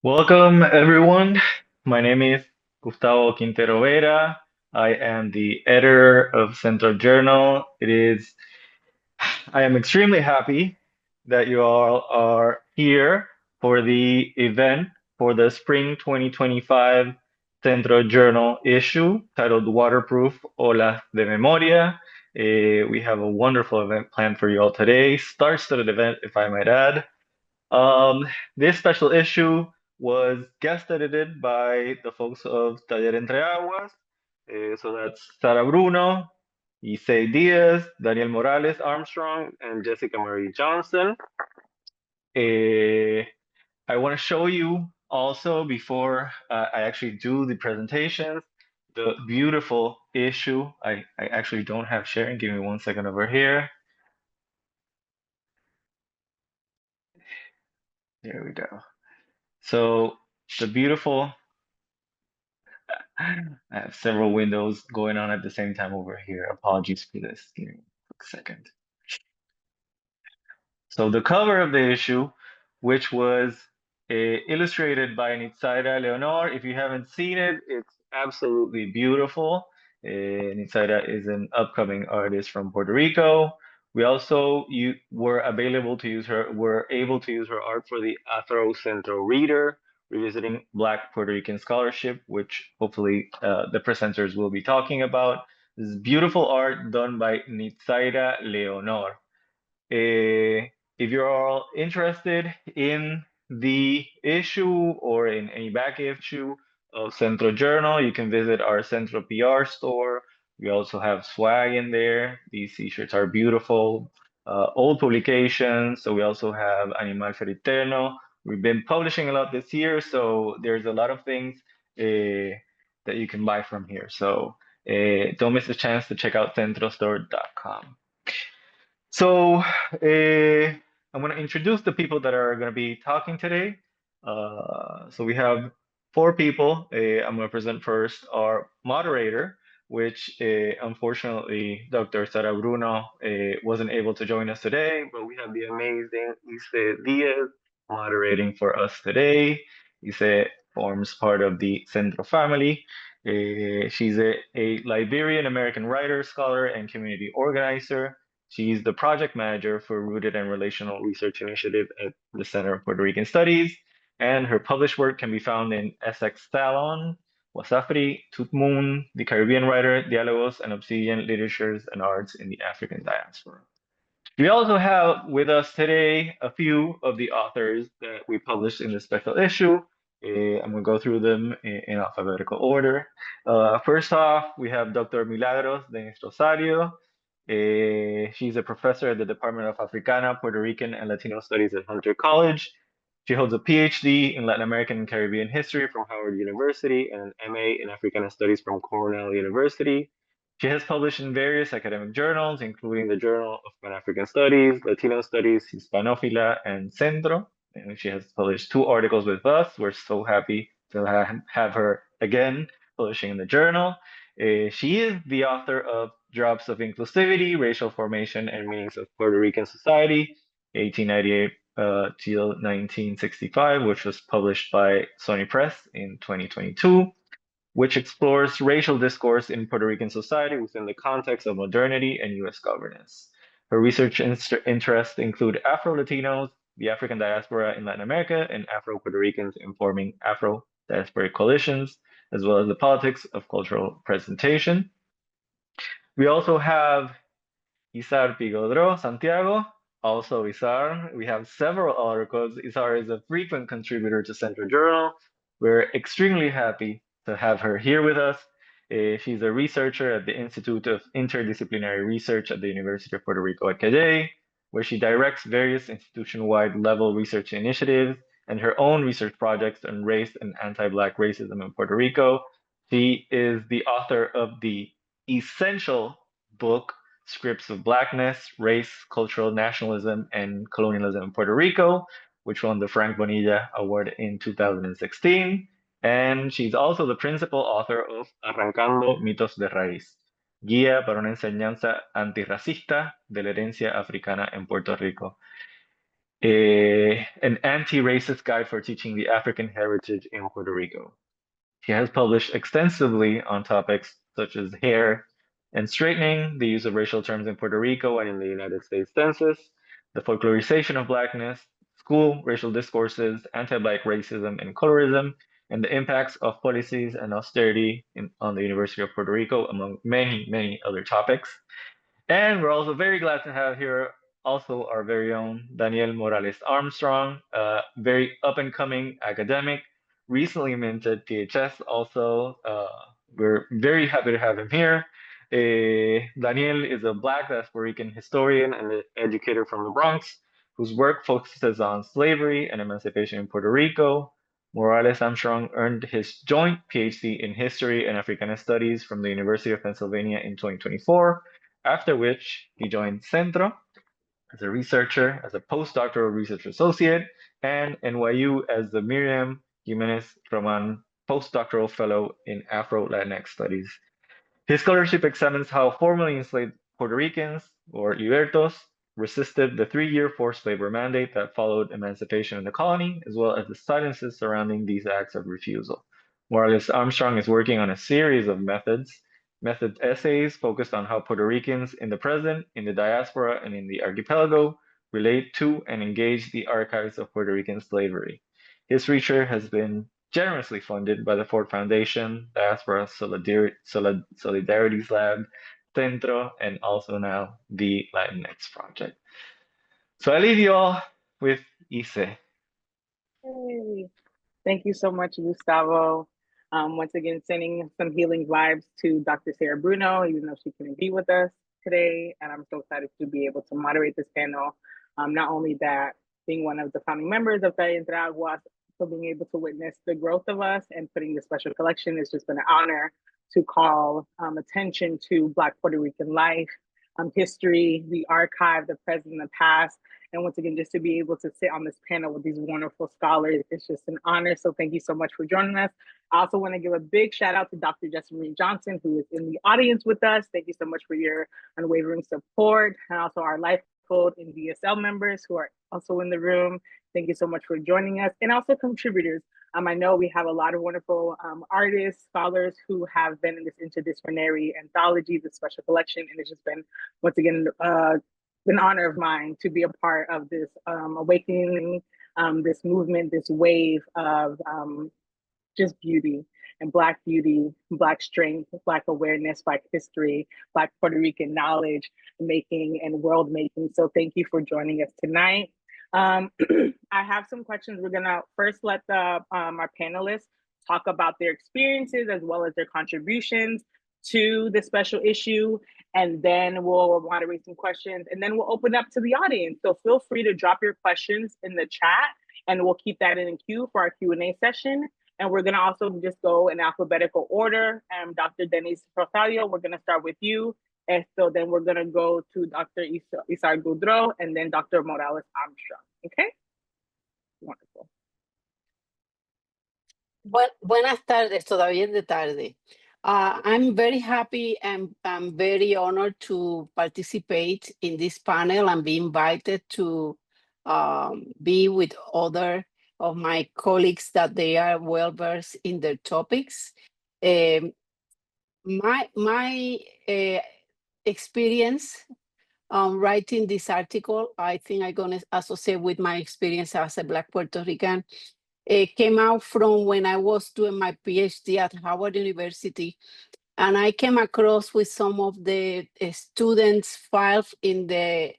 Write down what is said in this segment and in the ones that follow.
Welcome, everyone. My name is Gustavo Quintero Vera. I am the editor of CENTRO Journal. I am extremely happy that you all are here for the event for the Spring 2025 CENTRO Journal issue titled Waterproof Olas de Memoria. We have a wonderful event planned for you all today. Star-studded event, if I might add. Um, this special issue was guest edited by the folks of Taller Entre Aguas. So that's Sara Bruno, Essah Diaz, Daniel Morales-Armstrong, and Jessica Marie Johnson. Eh, I want to show you also before I actually do the presentations, the beautiful issue. I actually don't have sharing. Give me 1 second over here. There we go. So the beautiful I have several windows going on at the same time over here. Apologies for this. Give me a quick second. So the cover of the issue, which was illustrated by Nitsaira Leonor. If you haven't seen it, it's absolutely beautiful. Nitsaira is an upcoming artist from Puerto Rico. We also were able to use her art for the Afro Centro Reader, revisiting Black Puerto Rican scholarship, which hopefully the presenters will be talking about. This is beautiful art done by Nitsaira Leonor. If you're all interested in the issue or in any back issue of Centro Journal, you can visit our Centro PR store. We also have swag in there. These t-shirts are beautiful. Old publications. So we also have Animal Feriterno. We've been publishing a lot this year, so there's a lot of things that you can buy from here. So don't miss a chance to check out centrostore.com. So I'm going to introduce the people that are going to be talking today. So we have four people. I'm going to present first our moderator, which unfortunately Dr. Sara Bruno wasn't able to join us today, but we have the amazing Isar Diaz moderating for us today. Isar forms part of the Centro family. She's a Liberian American writer, scholar, and community organizer. She's the project manager for Rooted and Relational Research Initiative at the Center of Puerto Rican Studies, and her published work can be found in Essex Talon, Wasafri, Tutmoon, The Caribbean Writer, Diálogos and Obsidian Literatures and Arts in the African Diaspora. We also have with us today a few of the authors that we published in this special issue. I'm going to go through them in alphabetical order. First off, we have Dr. Milagros Denis-Rosario. She's a professor at the Department of Africana, Puerto Rican, and Latino Studies at Hunter College. She holds a PhD in Latin American and Caribbean history from Howard University and an MA in Africana Studies from Cornell University. She has published in various academic journals, including the Journal of Pan-African Studies, Latino Studies, Hispanófila, and Centro. And she has published 2 articles with us. We're so happy to have her again publishing in the journal. She is the author of Drops of Inclusivity, Racial Formation and Meanings of Puerto Rican Society, 1898 till 1965, which was published by Sony Press in 2022, which explores racial discourse in Puerto Rican society within the context of modernity and US governance. Her research interests include Afro-Latinos, the African diaspora in Latin America, and Afro-Puerto Ricans informing Afro-diasporic coalitions, as well as the politics of cultural presentation. We also have Isar Godreau Santiago, also Isar. We have several articles. Isar is a frequent contributor to Centro Journal. We're extremely happy to have her here with us. She's a researcher at the Institute of Interdisciplinary Research at the University of Puerto Rico at Cayey, where she directs various institution-wide level research initiatives and her own research projects on race and anti-Black racism in Puerto Rico. She is the author of the essential book Scripts of Blackness, Race, Cultural Nationalism, and Colonialism in Puerto Rico, which won the Frank Bonilla Award in 2016. And she's also the principal author of Arrancando Mitos de Raíz, Guía para una enseñanza antirracista de la herencia africana en Puerto Rico. an anti-racist guide for teaching the African heritage in Puerto Rico. He has published extensively on topics such as hair and straightening, the use of racial terms in Puerto Rico and in the United States Census, the folklorization of Blackness, school racial discourses, anti-Black racism and colorism, and the impacts of policies and austerity on the University of Puerto Rico, among many, many other topics. And we're also very glad to have here also our very own Daniel Morales-Armstrong, a very up-and-coming academic, recently minted PhS also. We're very happy to have him here. Daniel is a Black Puerto Rican historian and educator from the Bronx, whose work focuses on slavery and emancipation in Puerto Rico. Morales-Armstrong earned his joint PhD in history and Africana studies from the University of Pennsylvania in 2024, after which he joined CENTRO as a researcher, as a postdoctoral research associate, and NYU as the Miriam Jimenez Roman postdoctoral fellow in Afro-Latinx studies. His scholarship examines how formerly enslaved Puerto Ricans, or libertos, resisted the 3-year forced labor mandate that followed emancipation in the colony, as well as the silences surrounding these acts of refusal. Morales-Armstrong is working on a series of method essays focused on how Puerto Ricans in the present, in the diaspora, and in the archipelago relate to and engage the archives of Puerto Rican slavery. His research has been generously funded by the Ford Foundation, Diaspora Solidarities Lab, Centro, and also now the Latinx Project. So I leave you all with Ise. Hey. Thank you so much, Gustavo. Once again, sending some healing vibes to Dr. Sarah Bruno, even though she couldn't be with us today. And I'm so excited to be able to moderate this panel. Not only that, being one of the founding members of Taller Entre Aguas, so being able to witness the growth of us and putting this special collection has just been an honor to call attention to Black Puerto Rican life, history, the archive, the present, and the past. And once again, just to be able to sit on this panel with these wonderful scholars, it's just an honor. So thank you so much for joining us. I also want to give a big shout out to Dr. Jessamine Johnson, who is in the audience with us. Thank you so much for your unwavering support. And also our Life Code and VSL members who are also in the room. Thank you so much for joining us. And also contributors. I know we have a lot of wonderful artists, scholars who have been in this interdisciplinary anthology, this special collection. And it's just been, once again, an honor of mine to be a part of this awakening, this movement, this wave of just beauty and Black beauty, Black strength, Black awareness, Black history, Black Puerto Rican knowledge making and world making. So thank you for joining us tonight. I have some questions. We're gonna first let our panelists talk about their experiences as well as their contributions to the special issue, and then we'll moderate some questions, and then we'll open up to the audience. So feel free to drop your questions in the chat, and we'll keep that in the queue for our Q&A session. And we're gonna also just go in alphabetical order. Dr. Denis-Rosario, we're gonna start with you. And so then we're gonna go to Dr. Isar Godreau and then Dr. Morales-Armstrong, okay? Wonderful. Buenas tardes, todavía es de tarde. I'm very happy and I'm very honored to participate in this panel and be invited to be with other of my colleagues that they are well versed in their topics. My experience writing this article, I think I'm going to associate with my experience as a Black Puerto Rican. It came out from when I was doing my PhD at Howard University, and I came across with some of the students' files in the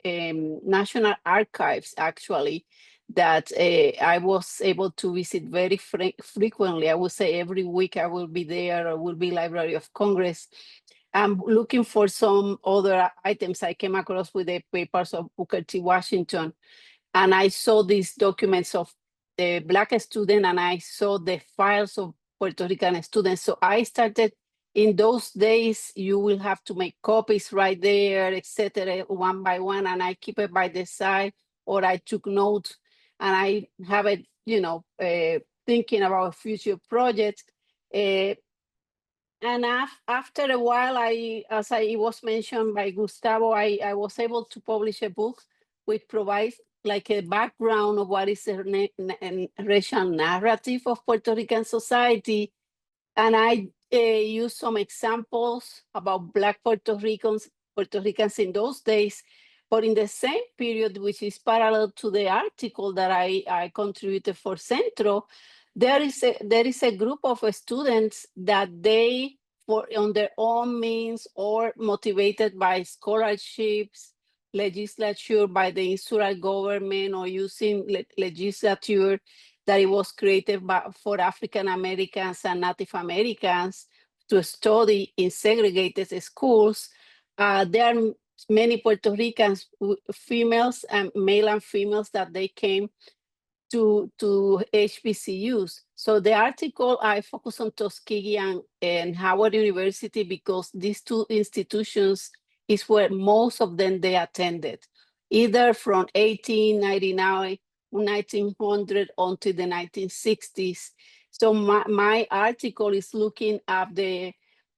National Archives, actually, that I was able to visit very frequently. I would say every week I will be there, or will be Library of Congress. I'm looking for some other items. I came across with the papers of Booker T. Washington, and I saw these documents of the Black student, and I saw the files of Puerto Rican students. So I started, in those days, you will have to make copies right there, etc., one by one, and I keep it by the side, or I took notes, and I have it, thinking about future projects. And after a while, as I was mentioned by Gustavo, I was able to publish a book which provides like a background of what is the racial narrative of Puerto Rican society. And I use some examples about Black Puerto Ricans in those days, but in the same period, which is parallel to the article that I contributed for Centro, there is a group of students that they, on their own means or motivated by scholarships, legislature, by the insular government, or using legislature that it was created for African Americans and Native Americans to study in segregated schools. There are many Puerto Ricans, females and male and females, that they came to HBCUs. So the article, I focus on Tuskegee and Howard University because these two institutions is where most of them they attended, either from 1899, 1900 until the 1960s. So my article is looking at the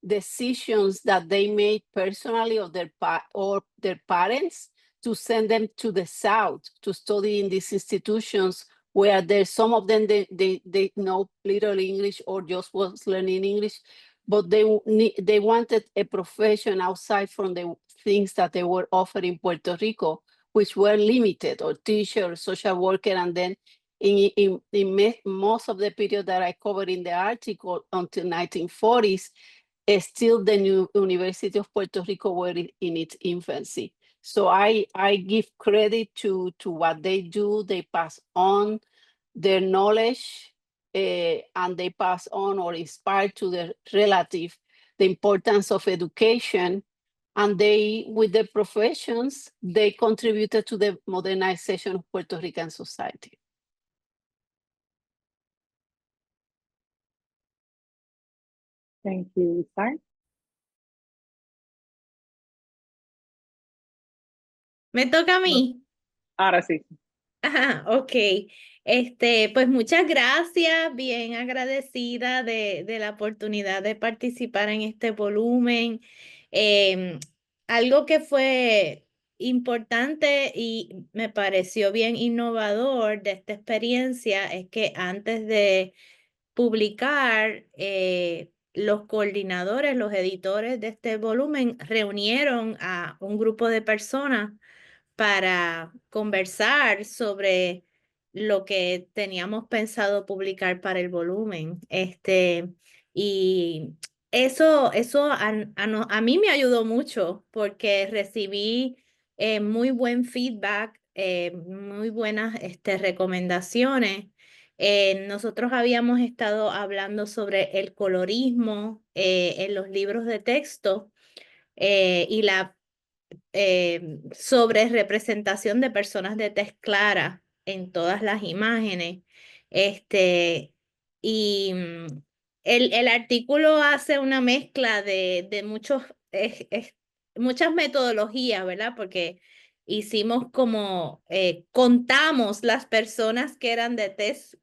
decisions that they made personally or their parents to send them to the South to study in these institutions, where there's some of them they know little English or just was learning English, but they wanted a profession outside from the things that they were offered in Puerto Rico, which were limited, or teacher, or social worker. And then in most of the period that I covered in the article until 1940s, still the new University of Puerto Rico were in its infancy. So I give credit to what they do. They pass on their knowledge and they pass on or inspire to their relative the importance of education. And they, with their professions, they contributed to the modernization of Puerto Rican society. Thank you, Isar. Me toca a mí. Ahora sí. Ajá, ok. Pues muchas gracias, bien agradecida de la oportunidad de participar en este volumen. Algo que fue importante y me pareció bien innovador de esta experiencia es que antes de publicar, los coordinadores, los editores de este volumen reunieron a un grupo de personas para conversar sobre lo que teníamos pensado publicar para el volumen. Y eso a mí me ayudó mucho porque recibí muy buen feedback, muy buenas recomendaciones. Nosotros habíamos estado hablando sobre el colorismo en los libros de texto y la sobre representación de personas de tez clara en todas las imágenes. Y el artículo hace una mezcla de muchas metodologías, ¿verdad? Porque hicimos como, contamos las personas que eran de tez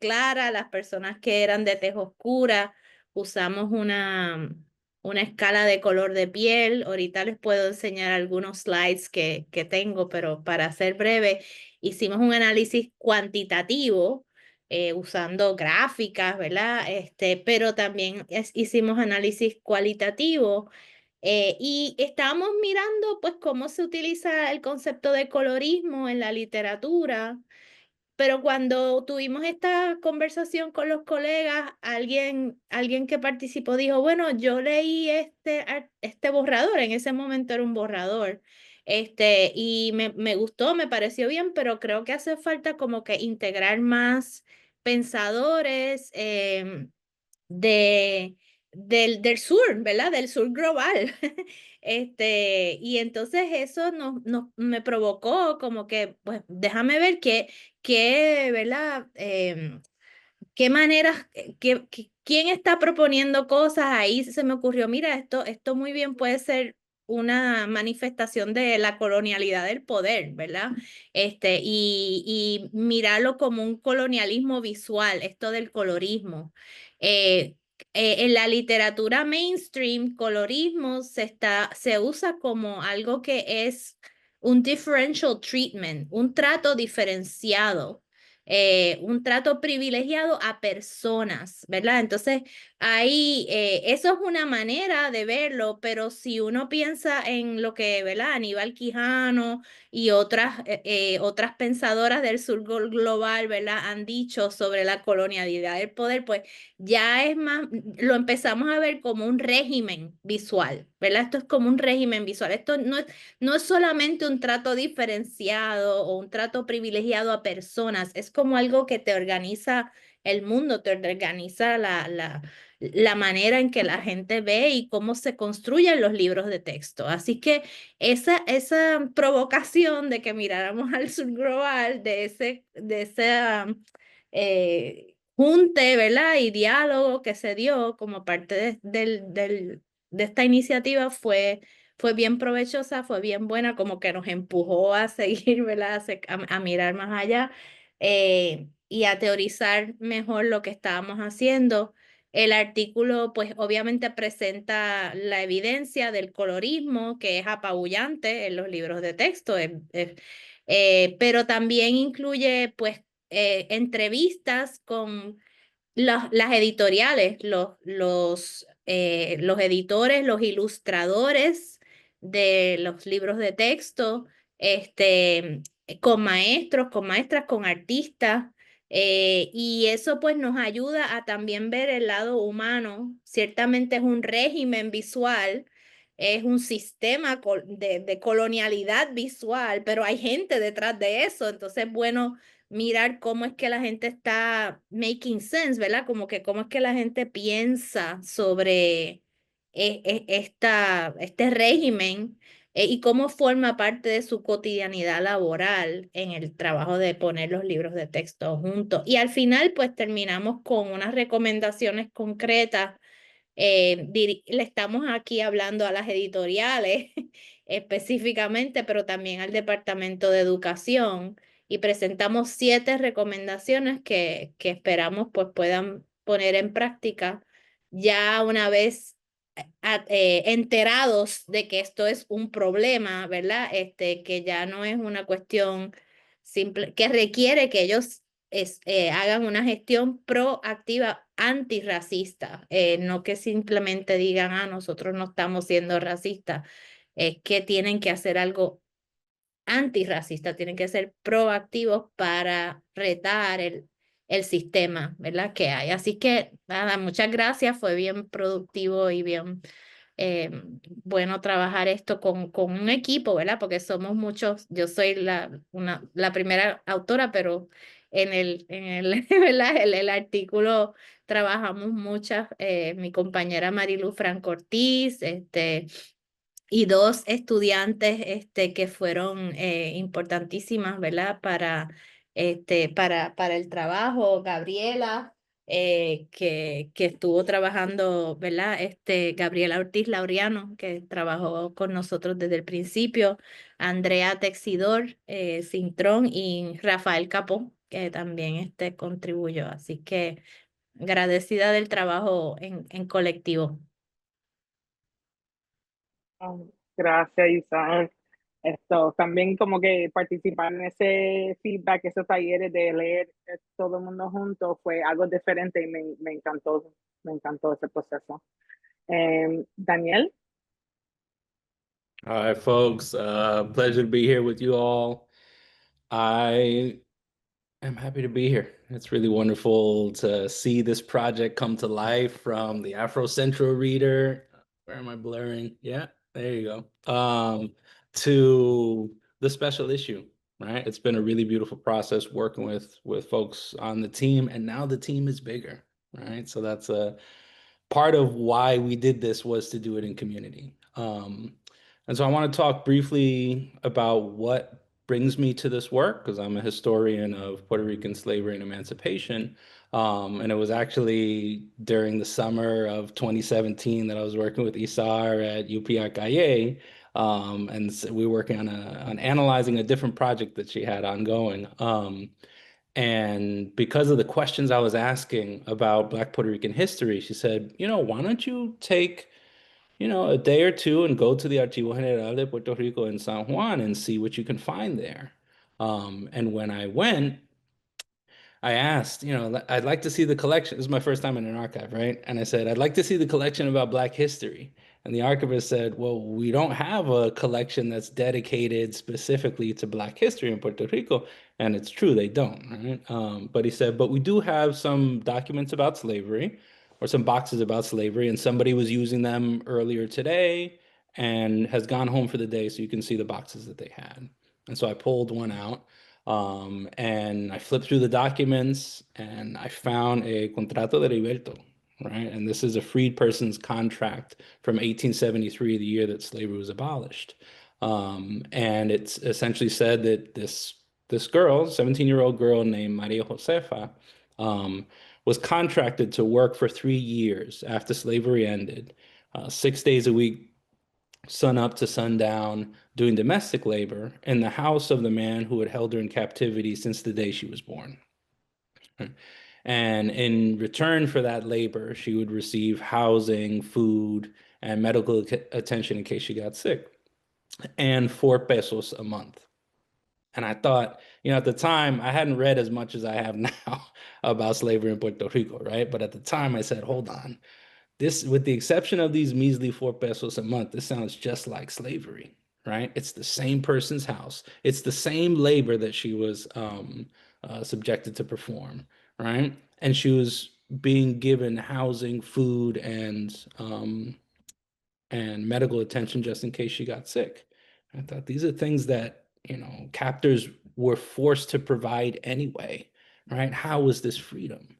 clara, las personas que eran de tez oscura, usamos una escala de color de piel. Ahorita les puedo enseñar algunos slides que tengo, pero para ser breve, hicimos un análisis cuantitativo usando gráficas, ¿verdad? Pero también hicimos análisis cualitativo y estábamos mirando pues cómo se utiliza el concepto de colorismo en la literatura. Pero cuando tuvimos esta conversación con los colegas, alguien que participó dijo, bueno, yo leí este borrador, en ese momento era un borrador, y me gustó, me pareció bien, pero creo que hace falta como que integrar más pensadores del sur, ¿verdad? Del sur global. Y entonces eso me provocó como que, pues, déjame ver ¿verdad? ¿Qué maneras, quién está proponiendo cosas? Ahí se me ocurrió, mira, esto muy bien puede ser una manifestación de la colonialidad del poder, ¿verdad? Y mirarlo como un colonialismo visual, esto del colorismo. En la literatura mainstream, colorismo se usa como algo que es un differential treatment, un trato diferenciado, un trato privilegiado a personas, ¿verdad? Entonces, ahí eso es una manera de verlo, pero si uno piensa en lo que, ¿verdad? Aníbal Quijano y otras pensadoras del sur global, ¿verdad? Han dicho sobre la colonialidad del poder, pues ya es más, lo empezamos a ver como un régimen visual, ¿verdad? Esto es como un régimen visual. Esto no es solamente un trato diferenciado o un trato privilegiado a personas, es como algo que te organiza el mundo, te organiza la manera en que la gente ve y cómo se construyen los libros de texto. Así que esa provocación de que miráramos al sur global, de ese junte, ¿verdad? Y diálogo que se dio como parte de esta iniciativa fue bien provechosa, fue bien buena, como que nos empujó a seguir, ¿verdad? A mirar más allá y a teorizar mejor lo que estábamos haciendo. El artículo, pues obviamente presenta la evidencia del colorismo, que es apabullante en los libros de texto, pero también incluye, pues, entrevistas con las editoriales, los editores, los ilustradores de los libros de texto, con maestros, con maestras, con artistas, y eso pues nos ayuda a también ver el lado humano. Ciertamente es un régimen visual, es un sistema de colonialidad visual, pero hay gente detrás de eso, entonces bueno mirar cómo es que la gente está making sense, ¿verdad? Como que cómo es que la gente piensa sobre este régimen y cómo forma parte de su cotidianidad laboral en el trabajo de poner los libros de texto juntos. Y al final, pues terminamos con unas recomendaciones concretas. Le estamos aquí hablando a las editoriales específicamente, pero también al Departamento de Educación y presentamos 7 recomendaciones que esperamos pues puedan poner en práctica ya una vez enterados de que esto es un problema, ¿verdad? Que ya no es una cuestión simple, que requiere que ellos hagan una gestión proactiva antirracista, no que simplemente digan, nosotros no estamos siendo racistas, es que tienen que hacer algo antirracista, tienen que ser proactivos para retar el sistema, ¿verdad? Que hay. Así que nada, muchas gracias, fue bien productivo y bien bueno trabajar esto con un equipo, ¿verdad? Porque somos muchos, yo soy la primera autora, pero ¿verdad? El artículo trabajamos muchas, mi compañera Marilu Franco Ortiz, y 2 estudiantes que fueron importantísimas, ¿verdad? Para el trabajo, Gabriela, que estuvo trabajando, ¿verdad? Gabriela Ortiz Laureano, que trabajó con nosotros desde el principio, Andrea Texidor, Cintrón y Rafael Capó, que también contribuyó. Así que agradecida del trabajo en colectivo. Gracias, Isar. Esto, también como que participar en ese feedback, esos talleres de leer todo el mundo junto fue algo diferente y me encantó ese proceso. Daniel. All right, folks. Pleasure to be here with you all. I am happy to be here. It's really wonderful to see this project come to life from the Afro-Central reader. Where am I blurring? Yeah, there you go. To the special issue, right? It's been a really beautiful process working with folks on the team, and now the team is bigger, right? So that's a part of why we did this, was to do it in community. And so I want to talk briefly about what brings me to this work, because I'm a historian of Puerto Rican slavery and emancipation. And it was actually during the summer of 2017 that I was working with Isar at UPI-Calle, and we were working on analyzing a different project that she had ongoing. And because of the questions I was asking about Black Puerto Rican history, she said, why don't you take you know, a day or two and go to the Archivo General de Puerto Rico in San Juan and see what you can find there. And when I went, I asked, you know, I'd like to see the collection. This is my first time in an archive, right? And I said, I'd like to see the collection about Black history. And the archivist said, well, we don't have a collection that's dedicated specifically to Black history in Puerto Rico. And it's true, they don't, right? But he said, but we do have some documents about slavery or some boxes about slavery. And somebody was using them earlier today and has gone home for the day. So you can see the boxes that they had. And so I pulled one out. And I flipped through the documents and I found a contrato de liberto, right? And this is a freed person's contract from 1873, the year that slavery was abolished. And it's essentially said that this girl, 17-year-old girl named Maria Josefa, was contracted to work for 3 years after slavery ended, 6 days a week, sun up to sundown, doing domestic labor in the house of the man who had held her in captivity since the day she was born. And in return for that labor, she would receive housing, food, and medical attention in case she got sick, and 4 pesos a month. And I thought, you know, at the time, I hadn't read as much as I have now about slavery in Puerto Rico, right? But at the time, I said, hold on. This, with the exception of these measly 4 pesos a month, this sounds just like slavery, right? It's the same person's house. It's the same labor that she was subjected to perform, right? And she was being given housing, food, and medical attention just in case she got sick. I thought these are things that, you know, captors were forced to provide anyway, right? How was this freedom?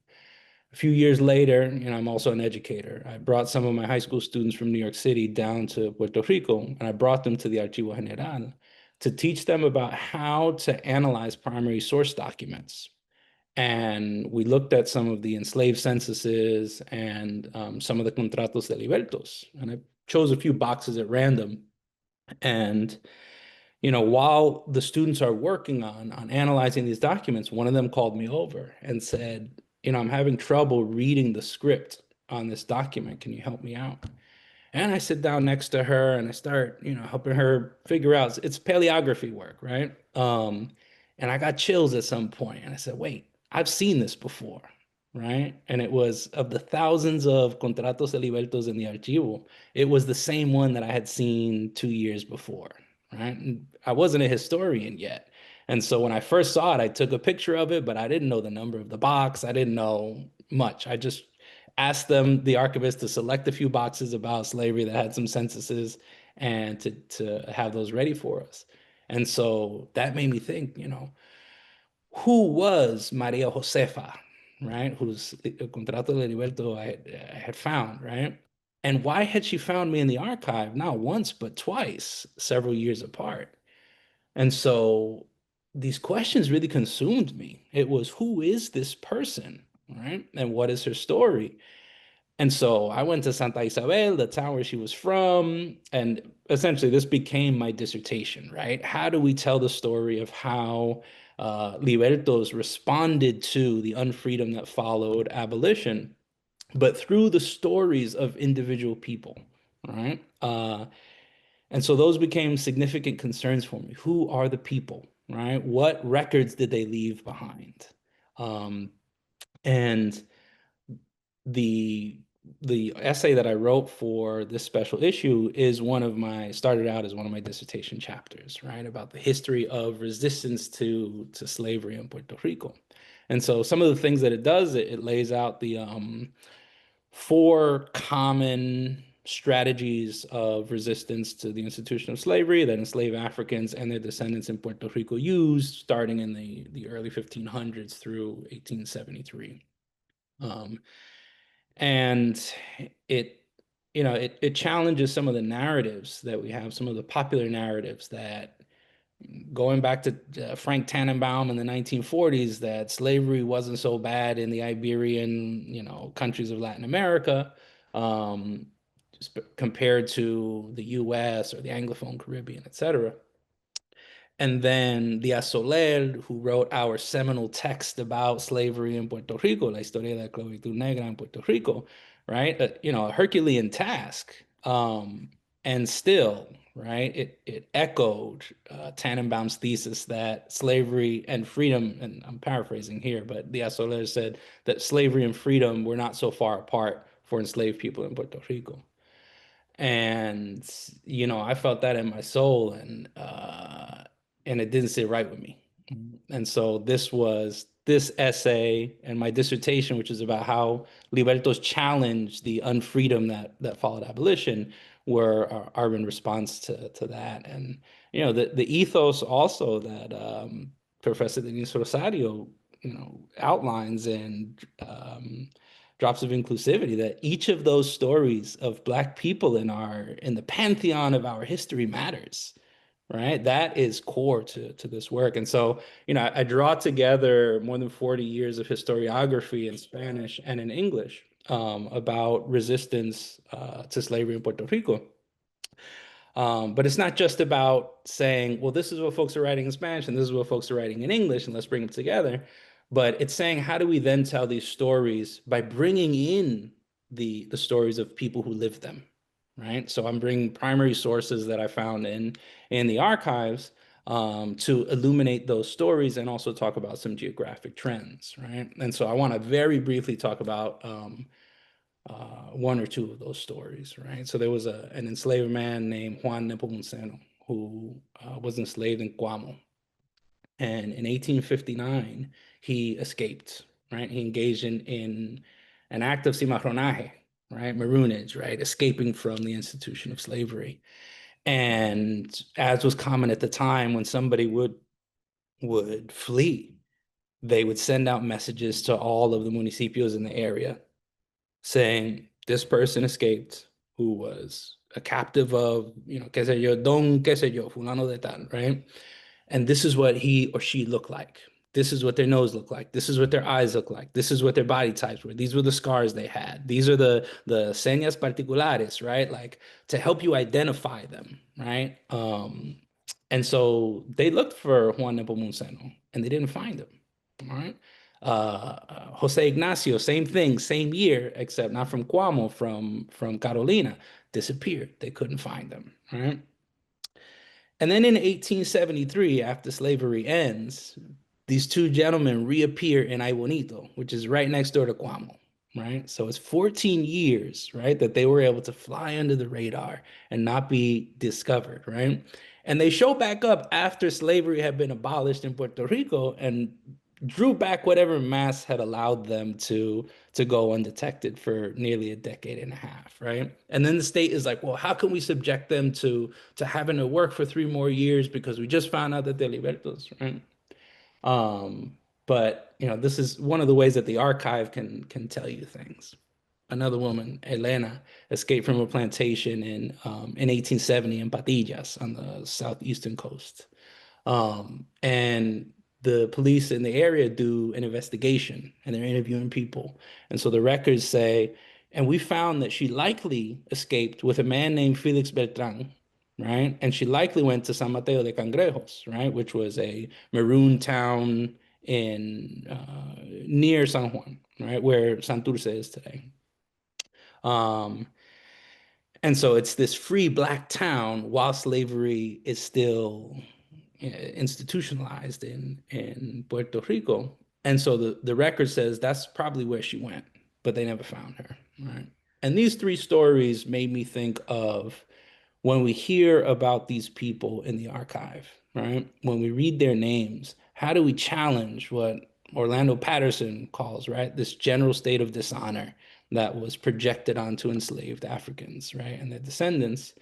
A few years later, you know, I'm also an educator. I brought some of my high school students from New York City down to Puerto Rico, and I brought them to the Archivo General to teach them about how to analyze primary source documents. And we looked at some of the enslaved censuses and some of the contratos de libertos. And I chose a few boxes at random. And, you know, while the students are working on analyzing these documents, one of them called me over and said, you know, I'm having trouble reading the script on this document. Can you help me out? And I sit down next to her and I start, you know, helping her figure out, it's paleography work, right? And I got chills at some point and I said, wait, I've seen this before, right? And it was, of the thousands of contratos de libertos in the archivo, it was the same one that I had seen 2 years before, right? And I wasn't a historian yet. And so when I first saw it, I took a picture of it, but I didn't know the number of the box. I didn't know much. I just asked them, the archivist, to select a few boxes about slavery that had some censuses and to have those ready for us. And so that made me think, you know, who was Maria Josefa, right? Whose contrato de liberto I had found, right? And why had she found me in the archive, not once, but twice, several years apart? And so these questions really consumed me. It was, who is this person, right? And what is her story? And so I went to Santa Isabel, the town where she was from, and essentially this became my dissertation, right? How do we tell the story of how libertos responded to the unfreedom that followed abolition, but through the stories of individual people, right? And so those became significant concerns for me. Who are the people, right? What records did they leave behind? And the essay that I wrote for this special issue is started out as one of my dissertation chapters, right? About the history of resistance to slavery in Puerto Rico. And so some of the things that it does, it lays out the 4 common strategies of resistance to the institution of slavery that enslaved Africans and their descendants in Puerto Rico used starting in the early 1500s through 1873. And it, you know, it challenges some of the narratives that we have, some of the popular narratives that, going back to Frank Tannenbaum in the 1940s, that slavery wasn't so bad in the Iberian, you know, countries of Latin America, compared to the US or the Anglophone Caribbean, et cetera. And then Díaz Soler, who wrote our seminal text about slavery in Puerto Rico, La Historia de la Esclavitud Negra en Puerto Rico, right? You know, a Herculean task, And still, right, it echoed Tannenbaum's thesis that slavery and freedom, and I'm paraphrasing here, but the Soler said that slavery and freedom were not so far apart for enslaved people in Puerto Rico. And, you know, I felt that in my soul, and it didn't sit right with me. And so this essay and my dissertation, which is about how libertos challenged the unfreedom that followed abolition, are in response to that. And, you know, the ethos also that Professor Denis-Rosario, you know, outlines in Drops of Inclusivity, that each of those stories of Black people in the pantheon of our history matters. Right, that is core to this work. And so, you know, I draw together more than 40 years of historiography in Spanish and in English about resistance to slavery in Puerto Rico. But it's not just about saying, well, this is what folks are writing in Spanish and this is what folks are writing in English, and let's bring them together. But it's saying, how do we then tell these stories by bringing in the stories of people who lived them, right? So I'm bringing primary sources that I found in the archives to illuminate those stories and also talk about some geographic trends, right? And so I want to very briefly talk about one or two of those stories, right? So there was an enslaved man named Juan Nepomuceno who was enslaved in Cuamo. And in 1859, he escaped, right? He engaged in an act of cimarronaje, right? Marronage, right? Escaping from the institution of slavery. And as was common at the time, when somebody would flee, they would send out messages to all of the municipios in the area saying, this person escaped who was a captive of, you know, qué sé yo, don qué sé yo, fulano de tal, right? And this is what he or she looked like. This is what their nose looked like. This is what their eyes look like. This is what their body types were. These were the scars they had. These are the señas particulares, right? Like to help you identify them, right? And so they looked for Juan Nepomuceno and they didn't find him, all right? Jose Ignacio, same thing, same year, except not from Cuamo, from Carolina, disappeared. They couldn't find them, right? And then in 1873, after slavery ends, these two gentlemen reappear in Ay Bonito, which is right next door to Cuamo, right? So it's 14 years, right, that they were able to fly under the radar and not be discovered, right? And they show back up after slavery had been abolished in Puerto Rico and drew back whatever mass had allowed them to go undetected for nearly a decade and a half, right? And then the state is like, well, how can we subject them to having to work for 3 more years because we just found out that they're libertos, right? But you know, this is one of the ways that the archive can tell you things. Another woman, Elena, escaped from a plantation in 1870 in Patillas on the southeastern coast. And the police in the area do an investigation and they're interviewing people. And so the records say, and we found that she likely escaped with a man named Felix Beltran, right? And she likely went to San Mateo de Cangrejos, right? Which was a maroon town in near San Juan, right? Where Santurce is today. And so it's this free Black town while slavery is still institutionalized in Puerto Rico. And so the record says that's probably where she went, but they never found her, right? And these 3 stories made me think of when we hear about these people in the archive, right? When we read their names, how do we challenge what Orlando Patterson calls, right, this general state of dishonor that was projected onto enslaved Africans, right, and their descendants?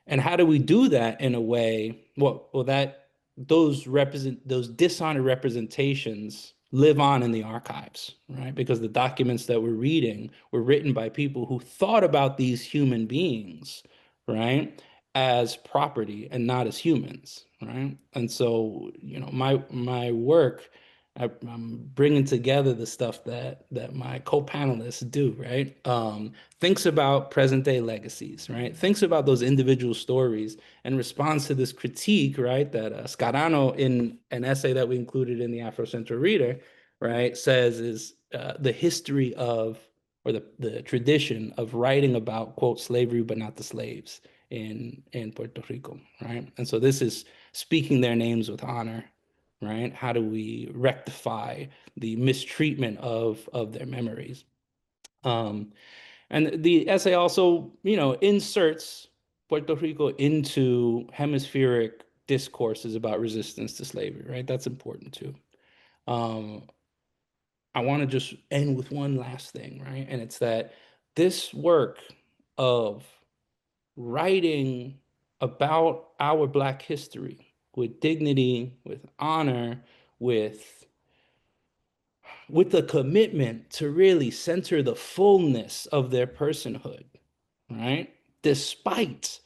And how do we do that in a way, well that those dishonor representations live on in the archives, right? Because the documents that we're reading were written by people who thought about these human beings, right, as property and not as humans, right? And so, you know, my work, I'm bringing together the stuff that my co-panelists do, right? Thinks about present day legacies, right? Thinks about those individual stories and responds to this critique, right? That Scarano, in an essay that we included in the Afro-Central Reader, right, says is the history of or the tradition of writing about, quote, slavery, but not the slaves in Puerto Rico, right? And so this is speaking their names with honor, right? How do we rectify the mistreatment of their memories? And the essay also, inserts Puerto Rico into hemispheric discourses about resistance to slavery, right? That's important too. I want to just end with one last thing, right? And it's that this work of writing about our Black history with dignity, with honor, with a commitment to really center the fullness of their personhood, right? Despite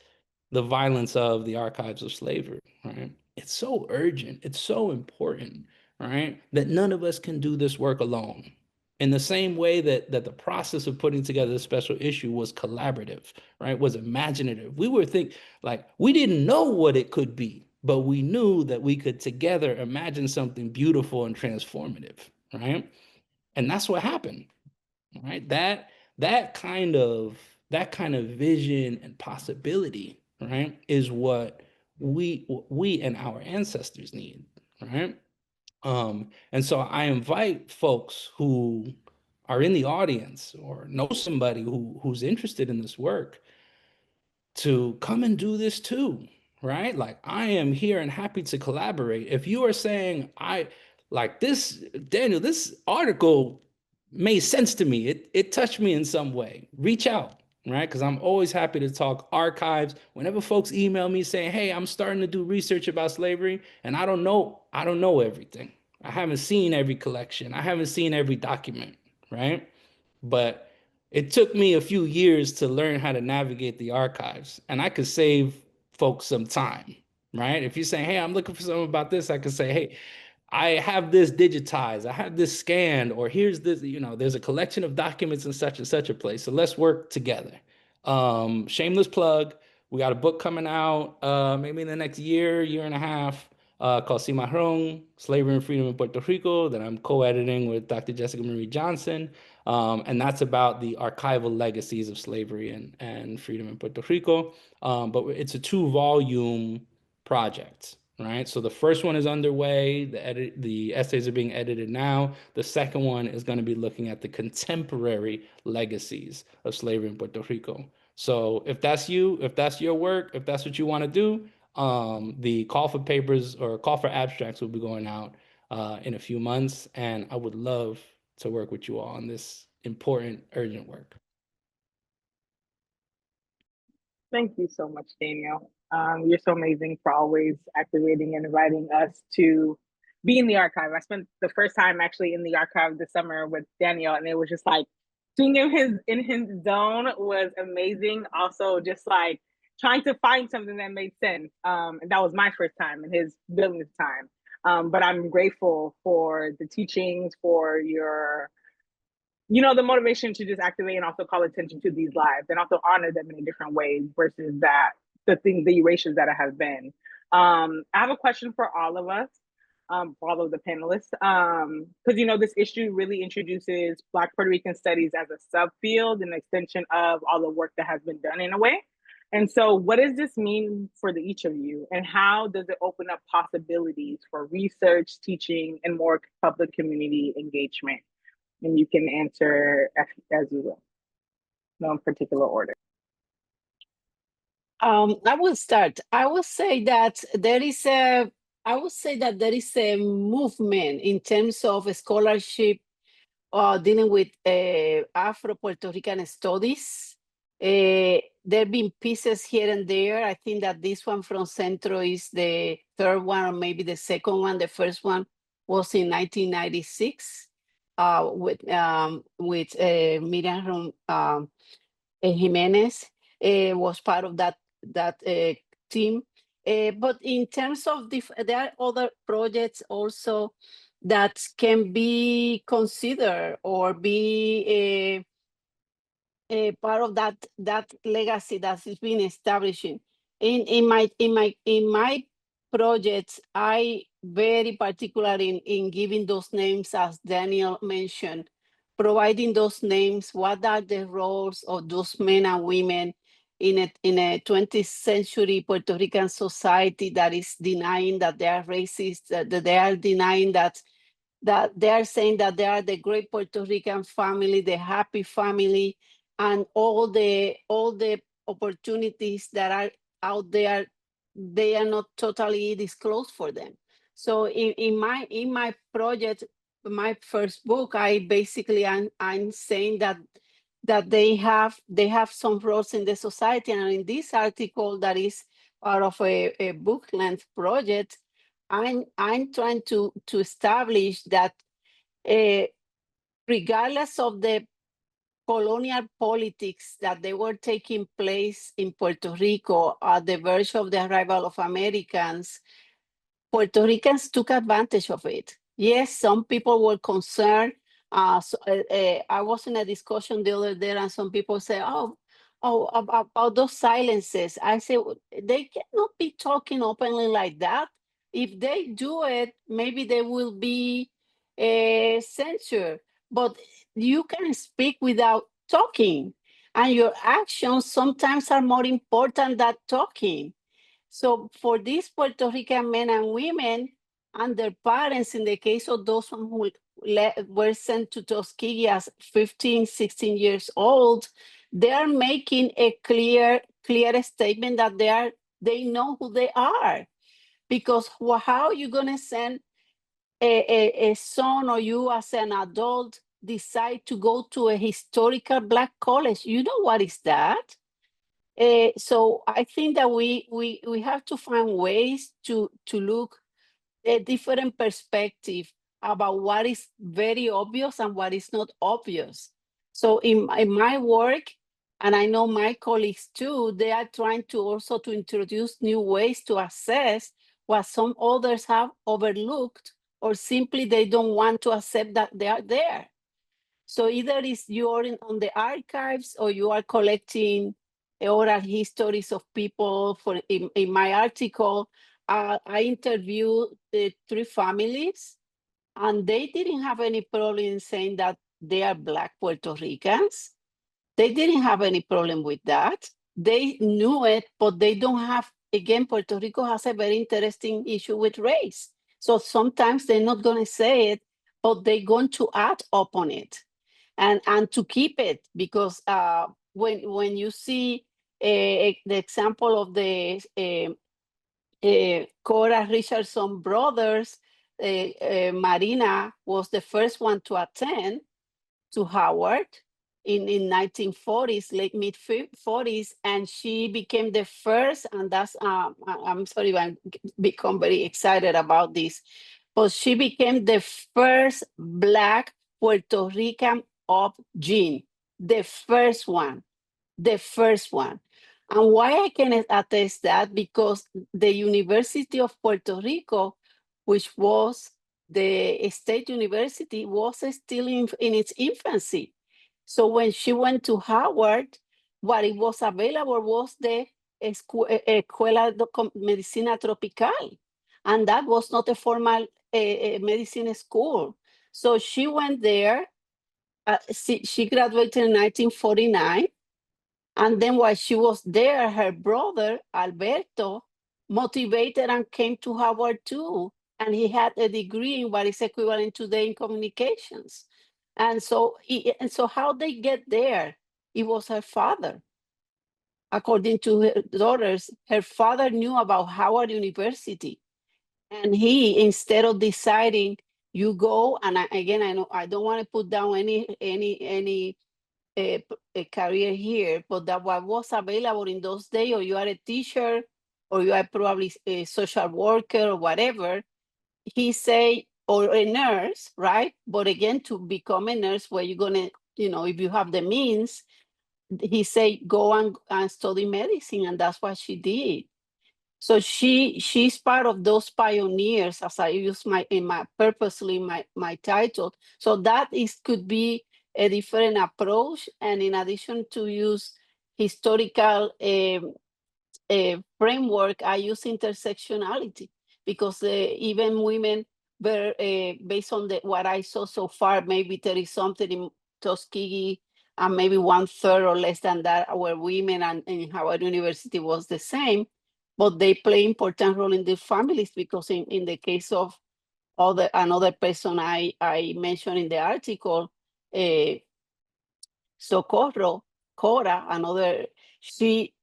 the violence of the archives of slavery, right? It's so urgent, it's so important, right? That none of us can do this work alone. In the same way that the process of putting together this special issue was collaborative, right? Was imaginative. We didn't know what it could be, but we knew that we could together imagine something beautiful and transformative, right? And that's what happened, right? That kind of vision and possibility, right, is what we and our ancestors need, right? And so I invite folks who are in the audience or know somebody who's interested in this work to come and do this too, right? Like, I am here and happy to collaborate. If you are saying, I like this, Daniel, this article made sense to me, it touched me in some way, reach out, right? Because I'm always happy to talk archives. Whenever folks email me saying, hey, I'm starting to do research about slavery and I don't know everything. I haven't seen every collection. I haven't seen every document, right? But it took me a few years to learn how to navigate the archives, and I could save folks some time, right? If you're saying, hey, I'm looking for something about this, I could say, hey, I have this digitized, I have this scanned, or here's this, there's a collection of documents in such and such a place. So let's work together. Shameless plug. We got a book coming out maybe in the next year and a half called Cimarron, Slavery and Freedom in Puerto Rico, that I'm co-editing with Dr. Jessica Marie Johnson. And that's about the archival legacies of slavery and freedom in Puerto Rico. But it's a 2-volume project, right? So the first one is underway. The essays are being edited now. The second one is going to be looking at the contemporary legacies of slavery in Puerto Rico. So if that's you, if that's your work, if that's what you want to do, the call for papers or call for abstracts will be going out in a few months. And I would love to work with you all on this important, urgent work. Thank you so much, Daniel. You're so amazing for always activating and inviting us to be in the archive. I spent the first time actually in the archive this summer with Daniel, and it was just like being in his zone was amazing. Also, just like trying to find something that made sense. And that was my first time in his building time. But I'm grateful for the teachings, for your the motivation to just activate and also call attention to these lives and also honor them in a different way versus the erasures that it has been. I have a question for all of us, for all of the panelists, because this issue really introduces Black Puerto Rican studies as a subfield, an extension of all the work that has been done in a way. And so what does this mean for each of you? And how does it open up possibilities for research, teaching, and more public community engagement? And you can answer as you will, no particular order. I will start. I would say that there is a movement in terms of scholarship dealing with Afro-Puerto Rican studies. There have been pieces here and there. I think that this one from Centro is the third one, or maybe the second one. The first one was in 1996 with Miriam Jimenez was part of that team. But in terms of there are other projects also that can be considered or be a part of that legacy that is being established. In my projects, I very particular in giving those names, as Daniel mentioned, providing those names. What are the roles of those men and women in a 20th century Puerto Rican society that is denying that they are racist, that they are denying that they are saying that they are the great Puerto Rican family, the happy family, and all the opportunities that are out there, they are not totally disclosed for them. So in my project, my first book, I basically I'm saying that they have some roles in the society, and in this article that is part of a book length project, I'm trying to establish that regardless of the colonial politics that they were taking place in Puerto Rico at the verge of the arrival of Americans, Puerto Ricans took advantage of it. Yes, some people were concerned. I was in a discussion the other day, and some people say, about those silences. I say, they cannot be talking openly like that. If they do it, maybe they will be censored. But you can speak without talking, and your actions sometimes are more important than talking. So for these Puerto Rican men and women and their parents, in the case of those who were sent to Tuskegee as 15, 16 years old, they are making a clear statement that they know who they are. Because how are you going to send a son, or you as an adult decide to go to a historical Black college? You know what is that? So I think that we have to find ways to look a different perspective about what is very obvious and what is not obvious. So in my work, and I know my colleagues too, they are trying to also to introduce new ways to assess what some others have overlooked, or simply they don't want to accept that they are there. So either is you are on the archives, or you are collecting oral histories of people. In my article, I interviewed the 3 families, and they didn't have any problem in saying that they are Black Puerto Ricans. They didn't have any problem with that. They knew it, but they don't have, again, Puerto Rico has a very interesting issue with race. So sometimes they're not going to say it, but they're going to add up on it. And to keep it, because when you see the example of the Cora Richardson brothers, Marina was the first one to attend to Howard in 1940s, late mid 40s, and she became the first, and that's I'm sorry, I become very excited about this, but she became the first Black Puerto Rican of gene, the first one. And why I can attest that, because the University of Puerto Rico, which was the state university, was still in its infancy. So when she went to Howard, what it was available was the Escuela de Medicina Tropical. And that was not a formal medicine school. So she went there. She graduated in 1949. And then while she was there, her brother, Alberto, motivated and came to Howard too. And he had a degree in what is equivalent today in communications. And so how they get there? It was her father. According to her daughters, her father knew about Howard University. And he, instead of deciding, you go, and again, I know I don't want to put down any a career here, but that what was available in those days, or you are a teacher, or you are probably a social worker or whatever, he say, or a nurse, right? But again, to become a nurse, where you're gonna, if you have the means, he say, go and study medicine, and that's what she did. So she's part of those pioneers, as I use purposely my title. So that could be a different approach, and in addition to use historical framework, I use intersectionality, because even women were, based on what I saw so far, maybe 30 something Tuskegee, and maybe 1/3 or less than that were women, and in Howard University was the same. But they play important role in their families, because in the case of another person I mentioned in the article, Socorro Cora,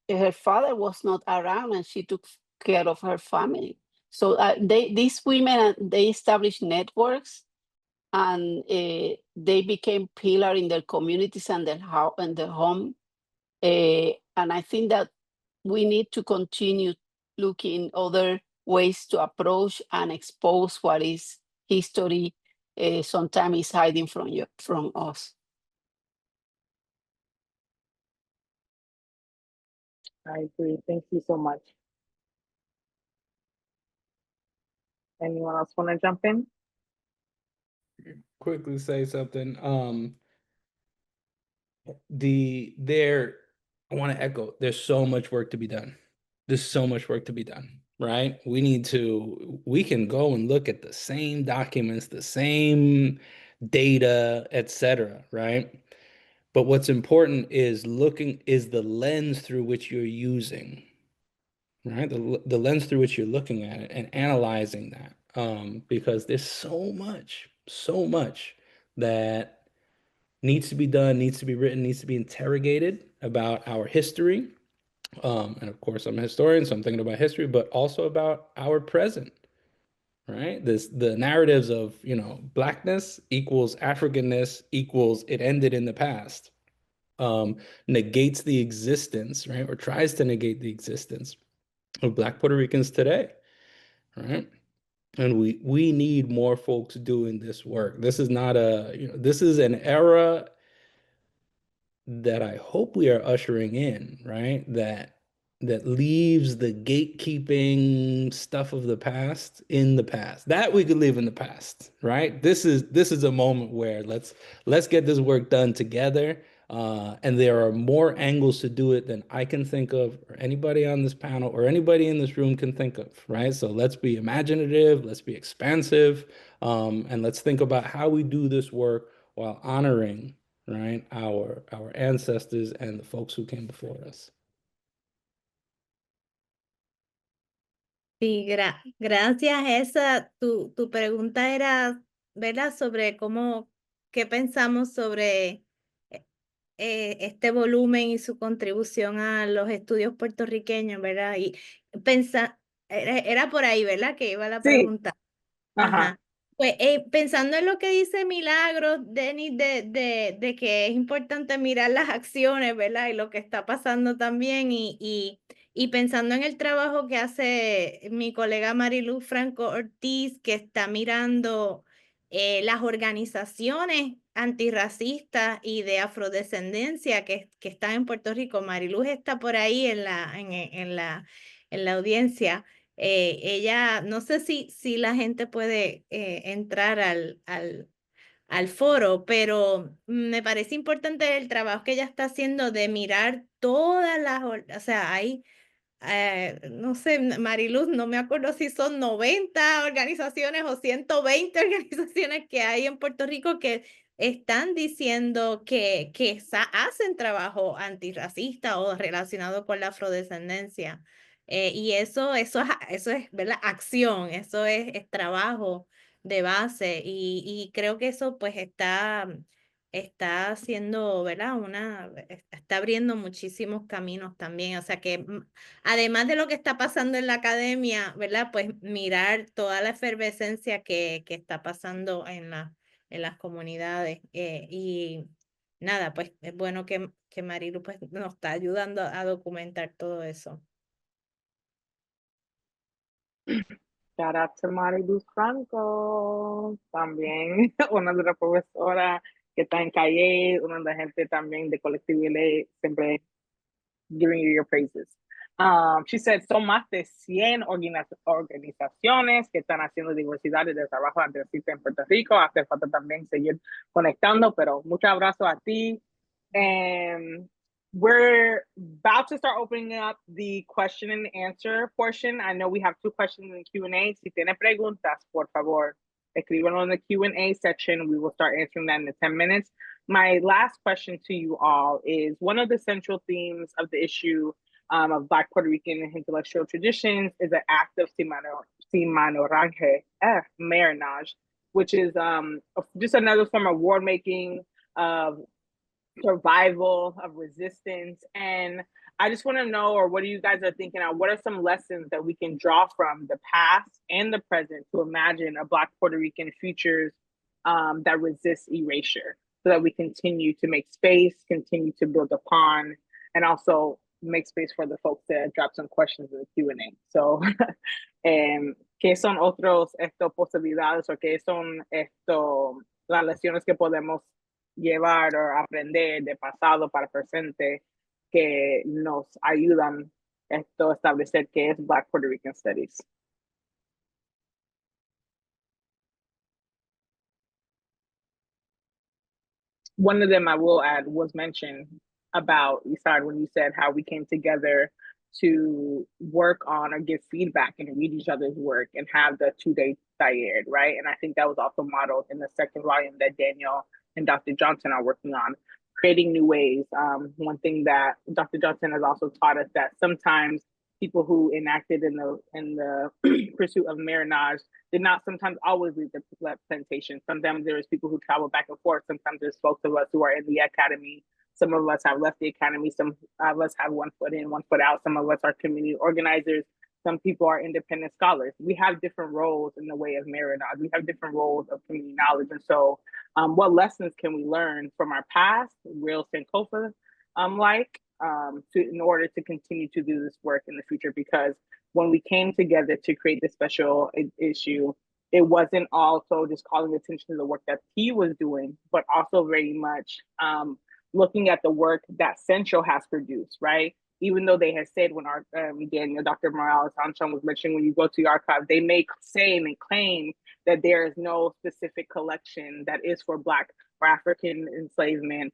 her father was not around, and she took care of her family. So these women, they established networks, and they became pillar in their communities and their home. And I think that we need to continue looking other ways to approach and expose what is history sometimes is hiding from us. I agree. Thank you so much. Anyone else want to jump in? Quickly say something. I want to echo, there's so much work to be done. There's so much work to be done, right? We can go and look at the same documents, the same data, etc., right? But what's important is the lens through which you're using, right? The lens through which you're looking at it and analyzing that. Because there's so much that needs to be done, needs to be written, needs to be interrogated about our history. And of course, I'm a historian, so I'm thinking about history, but also about our present, right? The narratives of, Blackness equals Africanness equals it ended in the past, negates the existence, right? Or tries to negate the existence of Black Puerto Ricans today, right? And we need more folks doing this work. This is not this is an era that I hope we are ushering in, right? That leaves the gatekeeping stuff of the past in the past. That we could leave in the past, right? This is a moment where let's get this work done together. And there are more angles to do it than I can think of, or anybody on this panel, or anybody in this room can think of, right? So let's be imaginative, let's be expansive, and let's think about how we do this work while honoring, right, our ancestors and the folks who came before us. Sí, gracias. Esa, tu pregunta era, ¿verdad? Sobre qué pensamos sobre este volumen y su contribución a los estudios puertorriqueños, ¿verdad? Y era por ahí, ¿verdad? Que iba la Sí. pregunta. Ajá. Ajá. Pues pensando en lo que dice Milagros, Denis, de que es importante mirar las acciones, ¿verdad? Y lo que está pasando también, y pensando en el trabajo que hace mi colega Mariluz Franco Ortiz, que está mirando las organizaciones antirracistas y de afrodescendencia que están en Puerto Rico. Mariluz está por ahí en la audiencia. Ella, no sé si la gente puede entrar al foro, pero me parece importante el trabajo que ella está haciendo de mirar todas o sea, hay, no sé, Mariluz, no me acuerdo si son 90 organizaciones o 120 organizaciones que hay en Puerto Rico que están diciendo que hacen trabajo antirracista o relacionado con la afrodescendencia. Y eso es, ¿verdad? Acción, eso es trabajo de base, y creo que eso pues está haciendo, ¿verdad? Está abriendo muchísimos caminos también. O sea que además de lo que está pasando en la academia, ¿verdad? Pues mirar toda la efervescencia que está pasando en las comunidades. Y nada, pues es bueno que Marilu pues nos está ayudando a documentar todo eso. Shout out to Mariluz Franco, también una de las profesoras que está en Calle, una de la gente también de Colectivo L, siempre giving you your praises. She said, son más de 100 organizaciones que están haciendo diversidad y de trabajo antirracista en Puerto Rico. Hace falta también seguir conectando, pero muchos abrazos a ti. And we're about to start opening up the question and answer portion. I know we have 2 questions in the Q&A. Si tiene preguntas, por favor, escríbanlo in the Q&A section. We will start answering that in the 10 minutes. my last question to you all is, one of the central themes of the issue of Black Puerto Rican intellectual traditions is the act of cimarronaje, marronage, which is just another form of war making, of survival, of resistance. And I just want to know, or what do you guys are thinking of, what are some lessons that we can draw from the past and the present to imagine a Black Puerto Rican futures that resist erasure, so that we continue to make space, continue to build upon, and also make space for the folks to drop some questions in the Q&A. So, ¿qué son otros posibilidades, o qué son las lecciones que podemos llevar o aprender de pasado para presente que nos ayudan a establecer qué es Black Puerto Rican Studies? One of them I will add was mentioned about, Isar, when you said how we came together to work on or give feedback and read each other's work and have the two-day taller, right? And I think that was also modeled in the second volume that Daniel and Dr. Johnson are working on, creating new ways. One thing that Dr. Johnson has also taught us, that sometimes people who enacted in the pursuit of marronage did not sometimes always leave the plantation. Sometimes there is people who travel back and forth. Sometimes there's folks of us who are in the academy. Some of us have left the academy. Some of us have one foot in, one foot out. Some of us are community organizers. Some people are independent scholars. We have different roles in the way of marronage. We have different roles of community knowledge. And so what lessons can we learn from our past, real Sankofa in order to continue to do this work in the future? Because when we came together to create this special issue, it wasn't also just calling attention to the work that he was doing, but also very much looking at the work that Centro has produced, right? Even though they had said, when our Daniel, Dr. Morales-Armstrong was mentioning, when you go to the archive, they may say and claim that there is no specific collection that is for Black or African enslavement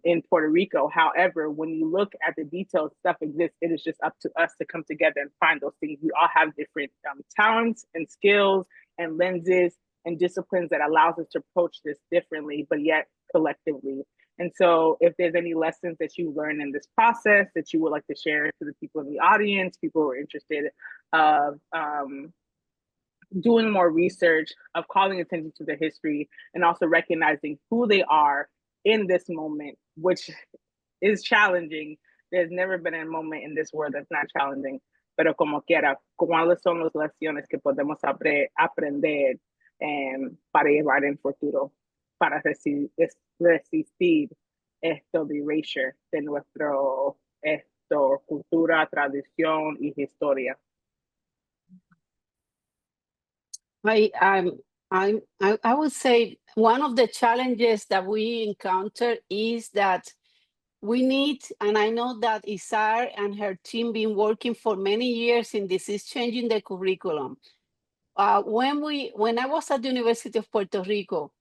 in Puerto Rico. However, when you look at the details, stuff exists. It is just up to us to come together and find those things. We all have different talents and skills and lenses and disciplines that allows us to approach this differently, but yet collectively. And so if there's any lessons that you learned in this process that you would like to share to the people in the audience, people who are interested of doing more research, of calling attention to the history, and also recognizing who they are in this moment, which is challenging. There's never been a moment in this world that's not challenging. Pero como quiera, ¿cuáles son las lecciones que podemos aprender para llevar en futuro, para resistir esto de erasure de nuestro cultura, tradición y historia? I would say one of the challenges that we encounter is that we need, and I know that Isar and her team been working for many years in this, is changing the curriculum. When I was at the University of Puerto Rico,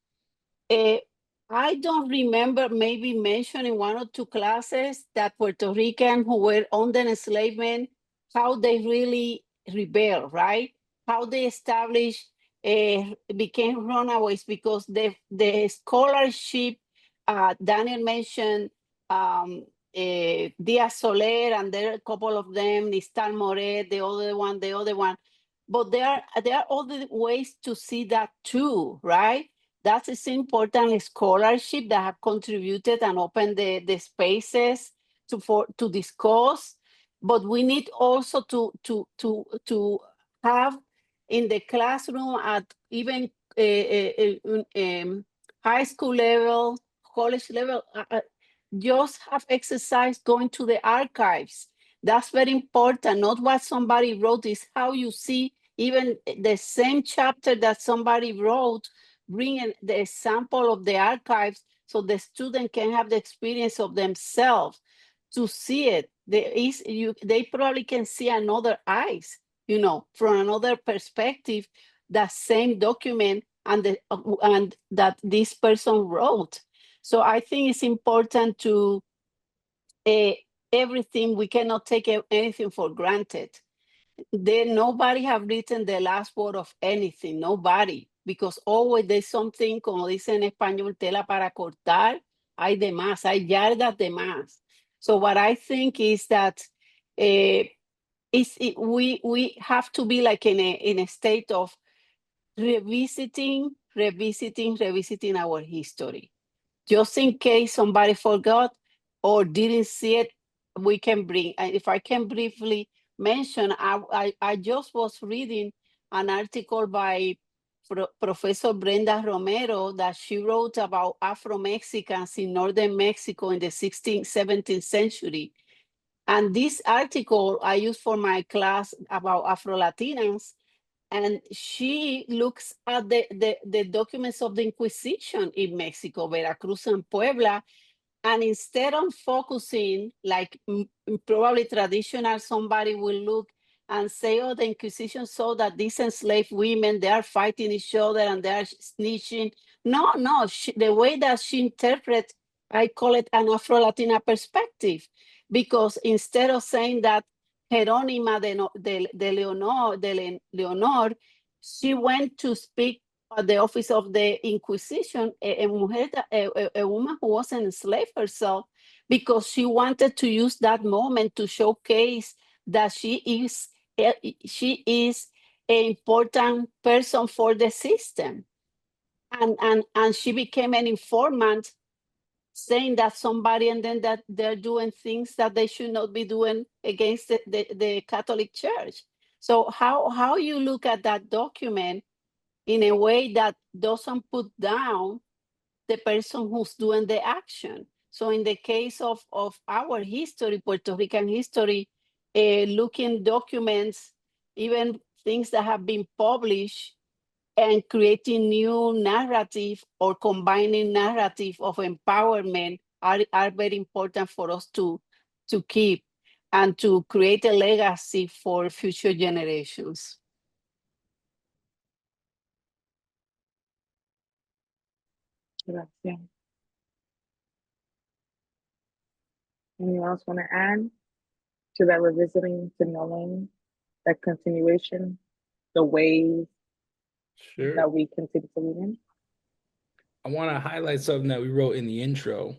I don't remember maybe mentioning one or two classes that Puerto Rican who were under enslavement, how they really rebel, right? How they established, became runaways, because the scholarship, Daniel mentioned Diaz Soler, and there are a couple of them, Nistal Moret, the other one. But there are other ways to see that too, right? That is important scholarship that have contributed and opened the spaces to discuss. But we need also to have in the classroom, at even high school level, college level, just have exercise going to the archives. That's very important. Not what somebody wrote, is how you see even the same chapter that somebody wrote, bring the example of the archives so the student can have the experience of themselves to see it. They probably can see another eyes, from another perspective, that same document and that this person wrote. So I think it's important to everything. We cannot take anything for granted. Nobody have written the last word of anything, nobody, because always there's something, como dice en español, tela para cortar, hay de más, hay yardas de más. So what I think is that we have to be like in a state of revisiting our history. Just in case somebody forgot or didn't see it, we can bring, if I can briefly mention, I just was reading an article by Professor Brenda Romero that she wrote about Afro-Mexicans in northern Mexico in the 16th, 17th century. And this article I used for my class about Afro-Latinas, and she looks at the documents of the Inquisition in Mexico, Veracruz and Puebla, and instead of focusing, like probably traditional, somebody will look and say, oh, the Inquisition saw that these enslaved women, they are fighting each other and they are snitching. No, the way that she interprets, I call it an Afro-Latina perspective, because instead of saying that Jerónima de Leonor, she went to speak at the office of the Inquisition, a woman who was enslaved herself, because she wanted to use that moment to showcase that she is an important person for the system. And she became an informant, saying that somebody, and then that they're doing things that they should not be doing against the Catholic Church. So how you look at that document in a way that doesn't put down the person who's doing the action. So in the case of our history, Puerto Rican history, looking documents, even things that have been published, and creating new narrative or combining narrative of empowerment are very important for us to keep and to create a legacy for future generations. Gracias. Anyone else want to add to that, revisiting, to knowing, that continuation, the ways Sure. that we continue to live in? I want to highlight something that we wrote in the intro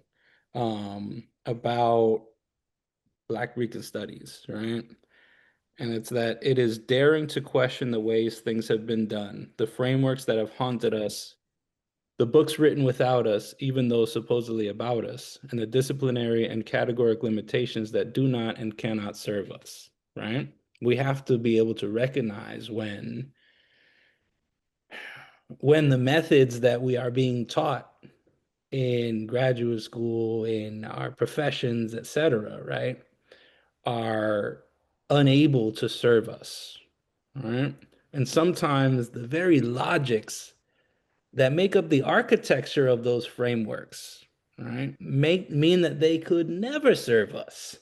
about Black Rican studies, right? And it's that it is daring to question the ways things have been done, the frameworks that have haunted us, the books written without us, even though supposedly about us, and the disciplinary and categoric limitations that do not and cannot serve us, right? We have to be able to recognize when the methods that we are being taught in graduate school, in our professions, et cetera, right, are unable to serve us, right? And sometimes the very logics that make up the architecture of those frameworks, right, mean that they could never serve us.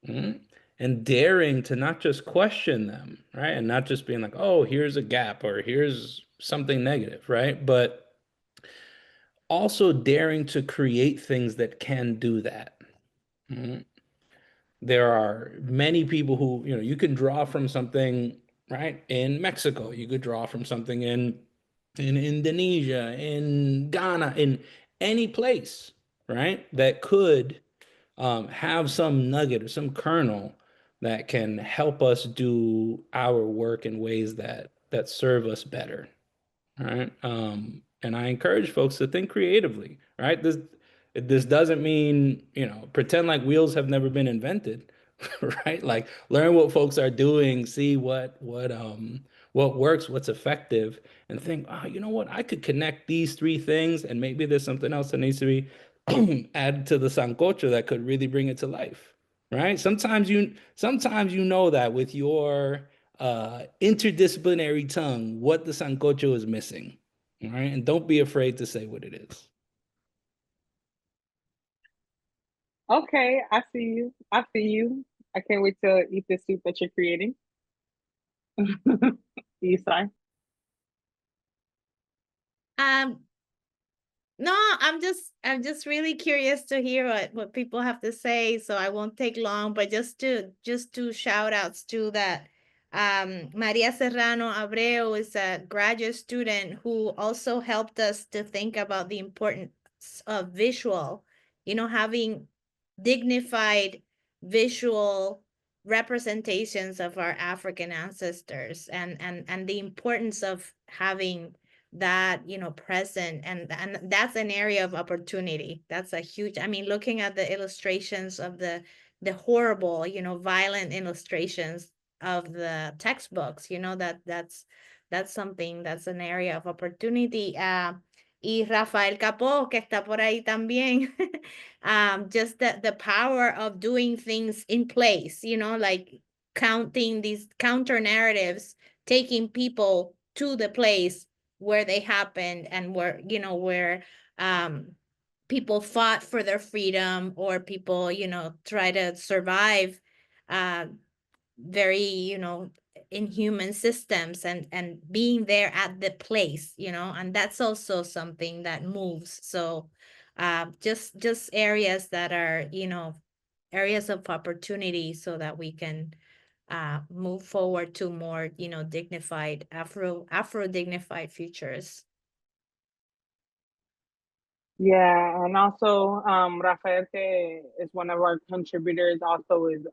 Right? And daring to not just question them, right? And not just being like, oh, here's a gap or here's something negative, right? But also daring to create things that can do that. Right? There are many people who, you can draw from something, right? In Mexico, you could draw from something in Indonesia, in Ghana, in any place, right? That could have some nugget or some kernel that can help us do our work in ways that serve us better, right? And I encourage folks to think creatively, right? This doesn't mean, pretend like wheels have never been invented, right? Like learn what folks are doing, see what works, what's effective, and think, oh, you know what? I could connect these three things, and maybe there's something else that needs to be added to the sancocho that could really bring it to life, right? Sometimes you know that with your interdisciplinary tongue, what the sancocho is missing, right? And don't be afraid to say what it is. Okay, I see you. I can't wait to eat the soup that you're creating. Isar? No, I'm just really curious to hear what people have to say, so I won't take long, but just to shout outs to that. Maria Serrano Abreu is a graduate student who also helped us to think about the importance of visual you know, having dignified visual representations of our African ancestors, and the importance of having that, you know, present, and that's an area of opportunity. That's a huge, I mean, looking at the illustrations of the horrible, you know, violent illustrations of the textbooks, you know, that's something, that's an area of opportunity. Y Rafael Capó, que está por ahí también, just the power of doing things in place, you know, like counting these counter narratives, taking people to the place where they happened, and where, you know, where people fought for their freedom, or people, you know, try to survive very, you know, inhuman systems, and being there at the place, you know, and that's also something that moves. So just areas that are, you know, areas of opportunity, so that we can move forward to more, you know, dignified Afro dignified futures. Yeah, and also Rafael, que is one of our contributors, also is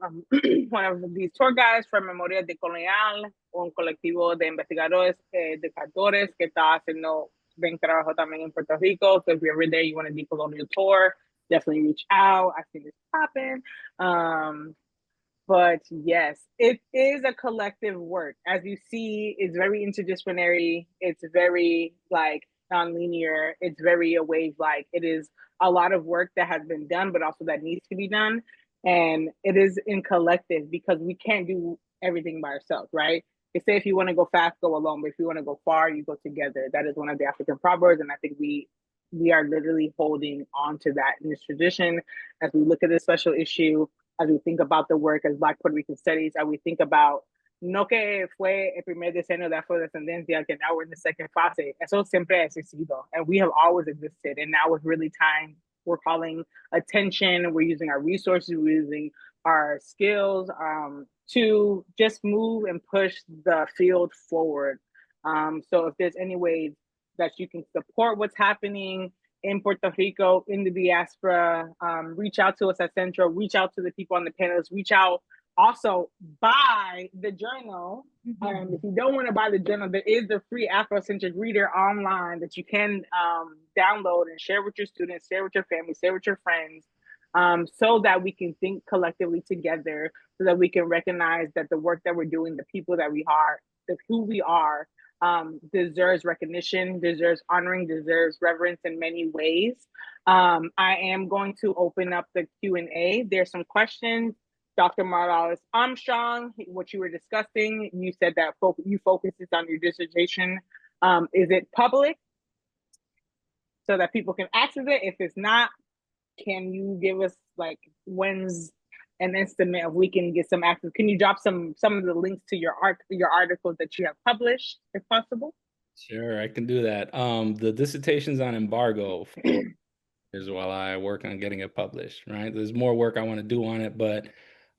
one of these tour guides from Memoria de Colonial, un colectivo de investigadores, educadores que está haciendo buen trabajo también en Puerto Rico. So if you're ever there, you want a decolonial tour, definitely reach out. I see this happen. But yes, it is a collective work. As you see, it's very interdisciplinary. It's very like non-linear. It's very a wave, like it is a lot of work that has been done, but also that needs to be done. And it is in collective, because we can't do everything by ourselves, right? They say if you want to go fast, go alone. But if you want to go far, you go together. That is one of the African proverbs. And I think we are literally holding on to that in this tradition as we look at this special issue, as we think about the work as Black Puerto Rican studies, as we think about no que fue el primer decenio de afrodescendencia, que now we're in the second fase. Eso siempre ha existido, and we have always existed. And now it's really time. We're calling attention. We're using our resources. We're using our skills to just move and push the field forward. So if there's any ways that you can support what's happening in Puerto Rico, in the diaspora, reach out to us at Centro, reach out to the people on the panelists, reach out. Also, buy the journal. If you don't want to buy the journal, there is the free Afrocentric Reader online that you can download and share with your students, share with your family, share with your friends, so that we can think collectively together, so that we can recognize that the work that we're doing, the people that we are, who we are, deserves recognition, deserves honoring, deserves reverence in many ways. I am going to open up the Q&A. There's some questions. Dr. Morales-Armstrong, what you were discussing, you said that you focus on your dissertation. Is it public so that people can access it? If it's not, can you give us like when's an estimate of we can get some access? Can you drop some of the links to your articles that you have published, if possible? Sure, I can do that. The dissertation's on embargo is while I work on getting it published, right? There's more work I want to do on it, but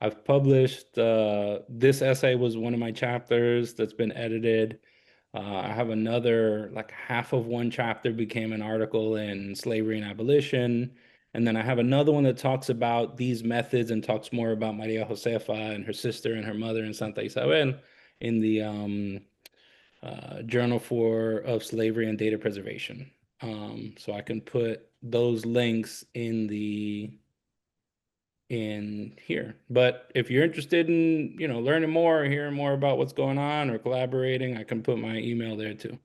I've published, this essay was one of my chapters that's been edited. I have another, like half of one chapter became an article in slavery and abolition. And then I have another one that talks about these methods and talks more about Maria Josefa and her sister and her mother in Santa Isabel in the Journal of Slavery and Data Preservation. So I can put those links in here. But if you're interested in, you know, learning more or hearing more about what's going on or collaborating, I can put my email there too.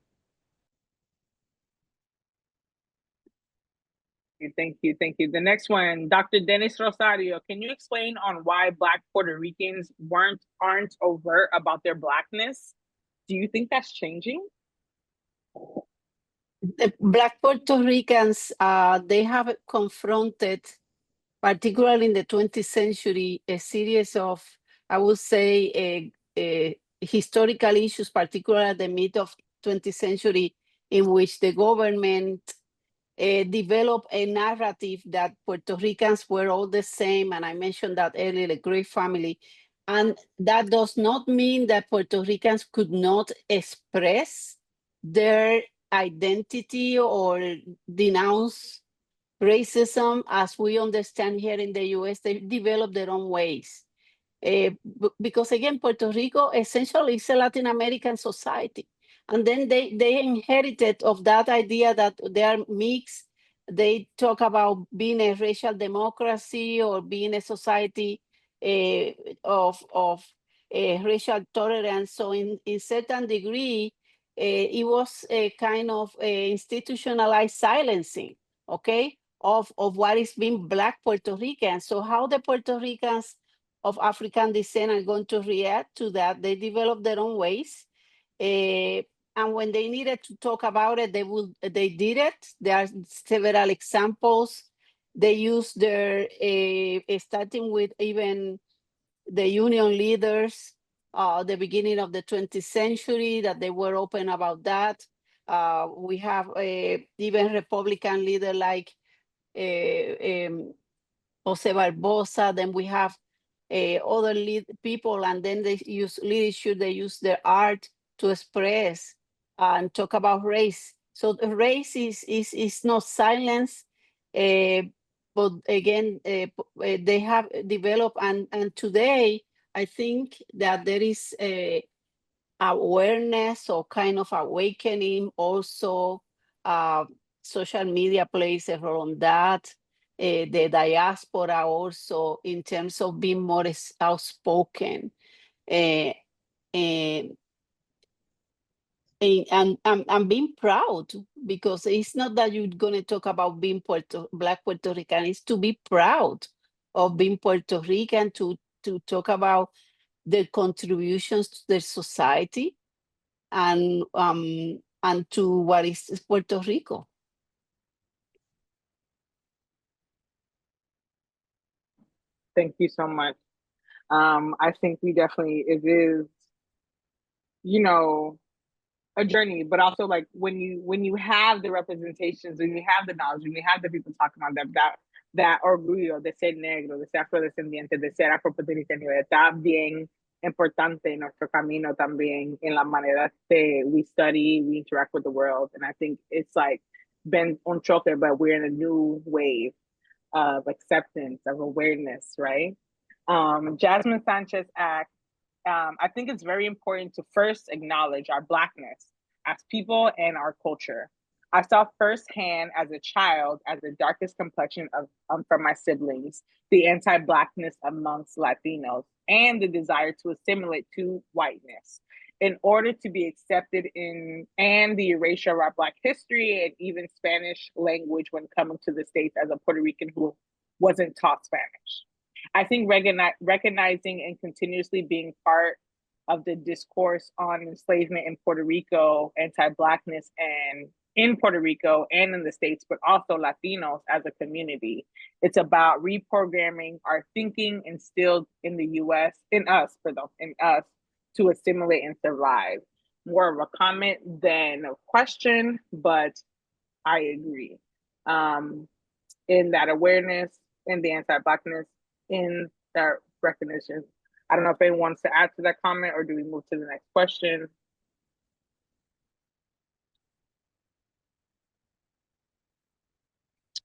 Thank you. The next one, Dr. Denis-Rosario, can you explain on why Black Puerto Ricans aren't overt about their Blackness? Do you think that's changing? The Black Puerto Ricans, they have confronted, particularly in the 20th century, a series of, I would say, historical issues, particularly at the mid of 20th century, in which the government developed a narrative that Puerto Ricans were all the same. And I mentioned that earlier, the Great Family. And that does not mean that Puerto Ricans could not express their identity or denounce racism, as we understand here in the US, they develop their own ways. Because again, Puerto Rico essentially is a Latin American society. And then they inherited of that idea that they are mixed. They talk about being a racial democracy or being a society of racial tolerance. So in certain degree, it was a kind of institutionalized silencing, okay, of what is being Black Puerto Rican. So how the Puerto Ricans of African descent are going to react to that? They develop their own ways. And when they needed to talk about it, they did it. There are several examples. They used their, starting with even the union leaders, the beginning of the 20th century, that they were open about that. We have even Republican leader like Jose Barbosa. Then we have other people, and then they use leadership, they use their art to express and talk about race. So the race is not silence, but again, they have developed, and today I think that there is a awareness or kind of awakening also. Social media plays a role on that. The diaspora also, in terms of being more outspoken, and being proud, because it's not that you're going to talk about being Black Puerto Rican, it's to be proud of being Puerto Rican, to talk about their contributions to their society and to what is Puerto Rico. Thank you so much. I think we definitely, it is, you know, a journey, but also like when you have the representations, when you have the knowledge, when you have the people talking about that orgullo de ser negro, de ser afrodescendiente, de ser afro-puertorriqueño, está bien importante en nuestro camino también, en la manera que we study, we interact with the world. And I think it's like been un choque, but we're in a new wave of acceptance, of awareness, right? Jasmine Sanchez asks, I think it's very important to first acknowledge our Blackness as people and our culture. I saw firsthand as a child, as the darkest complexion of from my siblings, the anti-Blackness amongst Latinos and the desire to assimilate to whiteness in order to be accepted in, and the erasure of our Black history and even Spanish language when coming to the States as a Puerto Rican who wasn't taught Spanish. I think recognizing and continuously being part of the discourse on enslavement in Puerto Rico, anti-Blackness, and in Puerto Rico and in the States, but also Latinos as a community. It's about reprogramming our thinking instilled in the US, in us, to assimilate and survive. More of a comment than a question, but I agree. In that awareness, in the anti-Blackness, in that recognition. I don't know if anyone wants to add to that comment, or do we move to the next question?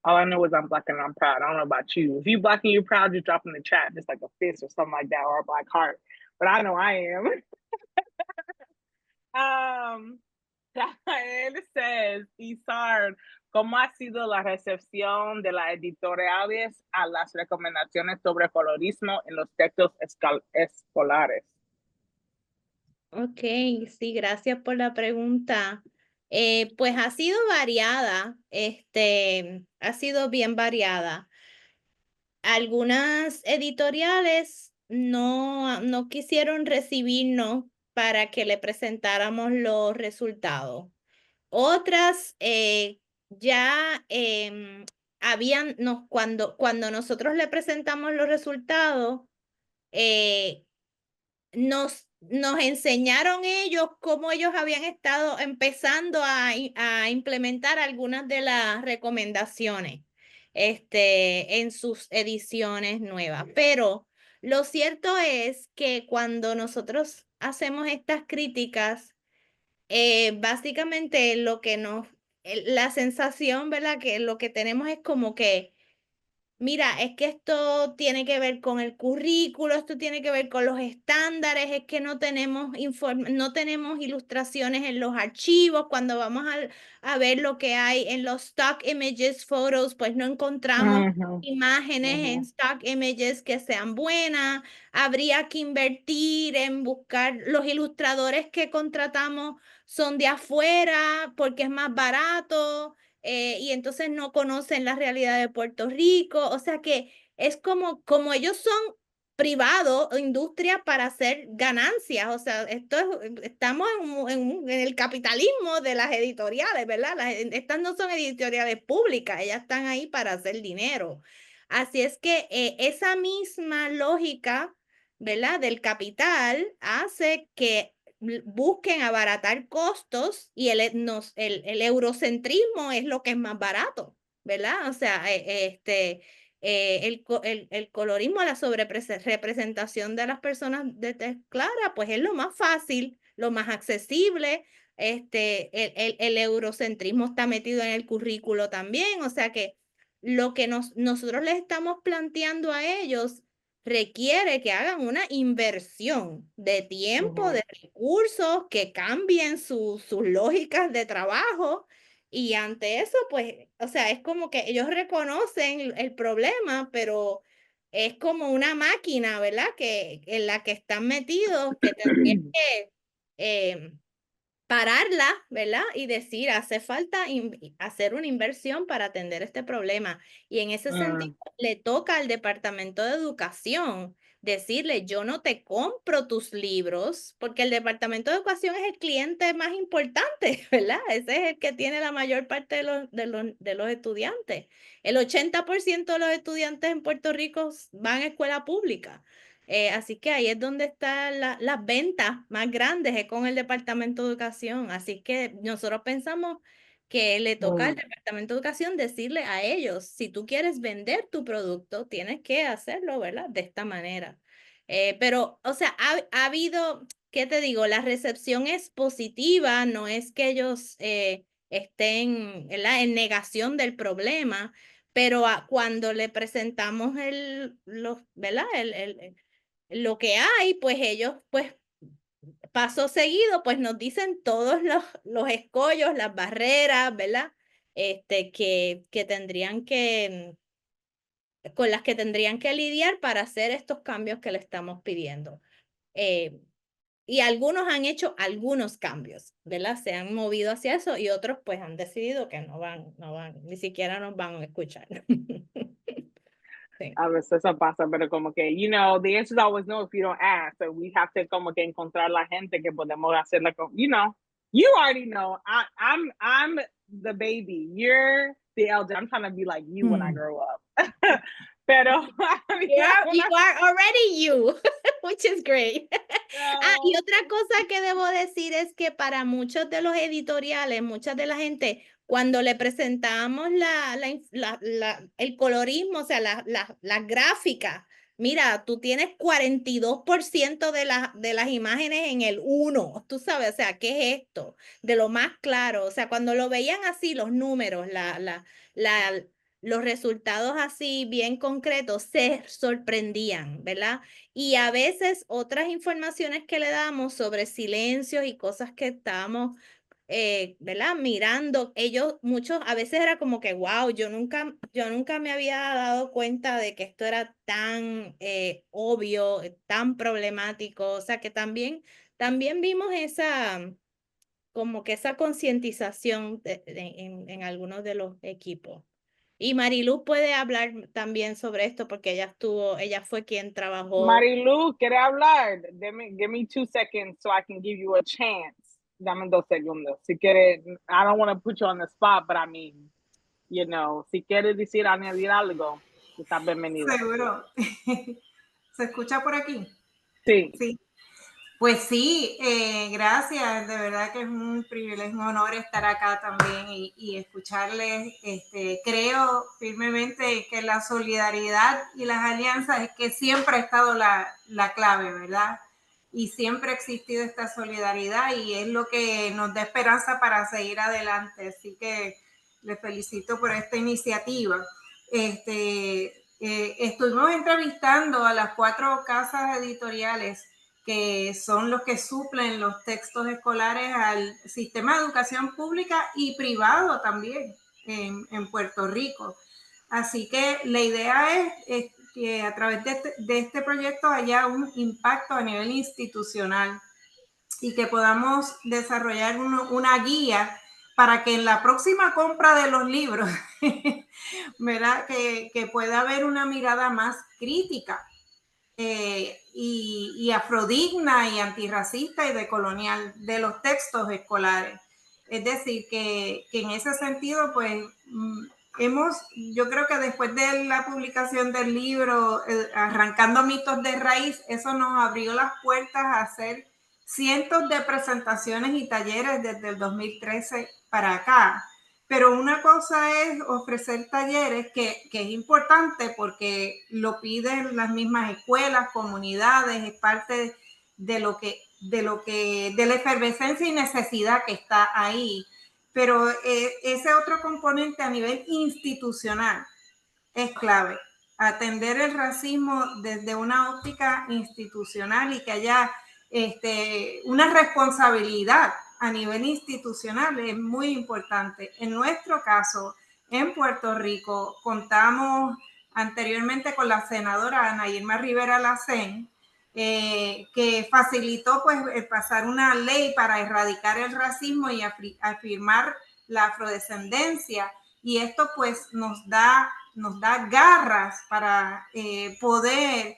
All I know is I'm Black and I'm proud. I don't know about you. If you Black and you're proud, just drop in the chat, just like a fist or something like that, or a Black heart. But I know I am. Él says, Isar, ¿cómo ha sido la recepción de las editoriales a las recomendaciones sobre colorismo en los textos escolares? Ok, sí, gracias por la pregunta. Pues ha sido variada, ha sido bien variada. Algunas editoriales no quisieron recibirnos para que le presentáramos los resultados. Otras ya cuando nosotros le presentamos los resultados, nos enseñaron ellos cómo ellos habían estado empezando a implementar algunas de las recomendaciones en sus ediciones nuevas. Pero lo cierto es que cuando nosotros hacemos estas críticas, básicamente lo que nos la sensación, ¿verdad? Que lo que tenemos es como que, mira, es que esto tiene que ver con el currículo, esto tiene que ver con los estándares, es que no tenemos no tenemos ilustraciones en los archivos. Cuando vamos a ver lo que hay en los stock images, photos, pues no encontramos imágenes en stock images que sean buenas. Habría que invertir en buscar los ilustradores que contratamos son de afuera porque es más barato. Y entonces no conocen la realidad de Puerto Rico. O sea que es como ellos son privados o industria para hacer ganancias. O sea, estamos en el capitalismo de las editoriales, ¿verdad? Estas no son editoriales públicas, ellas están ahí para hacer dinero. Así es que esa misma lógica, ¿verdad? Del capital hace que busquen abaratar costos y el eurocentrismo es lo que es más barato, ¿verdad? O sea, el colorismo, la sobrerepresentación de las personas de tez clara, pues es lo más fácil, lo más accesible. El eurocentrismo está metido en el currículo también, o sea que lo que nosotros les estamos planteando a ellos requiere que hagan una inversión de tiempo, de recursos, que cambien sus lógicas de trabajo. Y ante eso, pues, o sea, es como que ellos reconocen el problema, pero es como una máquina, ¿verdad? En la que están metidos, que tendrían que pararla, ¿verdad? Y decir, hace falta hacer una inversión para atender este problema. Y en ese sentido, le toca al Departamento de Educación decirle, yo no te compro tus libros, porque el Departamento de Educación es el cliente más importante, ¿verdad? Ese es el que tiene la mayor parte de los estudiantes. El 80% de los estudiantes en Puerto Rico van a escuela pública. Así que ahí es donde están las ventas más grandes, es con el Departamento de Educación. Así que nosotros pensamos que le toca al Departamento de Educación decirle a ellos, si tú quieres vender tu producto, tienes que hacerlo, ¿verdad? De esta manera. Pero, o sea, ha habido, ¿qué te digo? La recepción es positiva, no es que ellos estén, ¿verdad?, en negación del problema, pero cuando le presentamos ¿verdad? Lo que hay, pues ellos, pues paso seguido, pues nos dicen todos los escollos, las barreras, ¿verdad? Que tendrían con las que tendrían que lidiar para hacer estos cambios que le estamos pidiendo. Y algunos han hecho algunos cambios, ¿verdad? Se han movido hacia eso y otros pues han decidido que no van, ni siquiera nos van a escuchar. A veces eso pasa, pero como que, you know, the answer is always no if you don't ask. So we have to como que encontrar la gente que podemos hacerla, you know, you already know. I'm the baby. You're the elder. I'm trying to be like you when I grow up. Pero you are already you, which is great. Y otra cosa que debo decir es que para muchos de los editoriales, mucha de la gente, cuando le presentamos el colorismo, o sea, la gráfica, mira, tú tienes 42% de las imágenes en el 1, tú sabes, o sea, ¿qué es esto? De lo más claro, o sea, cuando lo veían así, los números, los resultados así bien concretos, se sorprendían, ¿verdad? Y a veces otras informaciones que le damos sobre silencios y cosas que estábamos, ¿verdad?, mirando, muchos, a veces era como que, wow, yo nunca me había dado cuenta de que esto era tan obvio, tan problemático, o sea que también vimos como que esa concientización en algunos de los equipos. Y Marilu puede hablar también sobre esto porque ella fue quien trabajó. Marilu, ¿quiere hablar? Give me 2 seconds so I can give you a chance. Dame 2 segundos. Si quiere, I don't want to put you on the spot, but I mean, you know, si quiere decir, añadir algo, está bienvenido. Seguro. ¿Se escucha por aquí? Sí. Sí. Pues sí, gracias, de verdad que es un privilegio, un honor estar acá también y escucharles. Creo firmemente que la solidaridad y las alianzas es que siempre ha estado la clave, ¿verdad? y siempre ha existido esta solidaridad y es lo que nos da esperanza para seguir adelante. Así que les felicito por esta iniciativa. Estuvimos entrevistando a las 4 casas editoriales que son los que suplen los textos escolares al sistema de educación pública y privado también en Puerto Rico. Así que la idea es que a través de este proyecto haya un impacto a nivel institucional y que podamos desarrollar una guía para que en la próxima compra de los libros, ¿verdad? Que pueda haber una mirada más crítica y afrodigna y antirracista y decolonial de los textos escolares. Es decir, que en ese sentido, pues, yo creo que después de la publicación del libro, Arrancando mitos de raíz, eso nos abrió las puertas a hacer cientos de presentaciones y talleres desde el 2013 para acá. Pero una cosa es ofrecer talleres que es importante porque lo piden las mismas escuelas, comunidades, es parte de la efervescencia y necesidad que está ahí. Pero ese otro componente a nivel institucional es clave. Atender el racismo desde una óptica institucional y que haya una responsabilidad a nivel institucional es muy importante. En nuestro caso, en Puerto Rico, contamos anteriormente con la senadora Ana Irma Rivera Lacén, que facilitó pues pasar una ley para erradicar el racismo y afirmar la afrodescendencia, y esto pues nos da garras para poder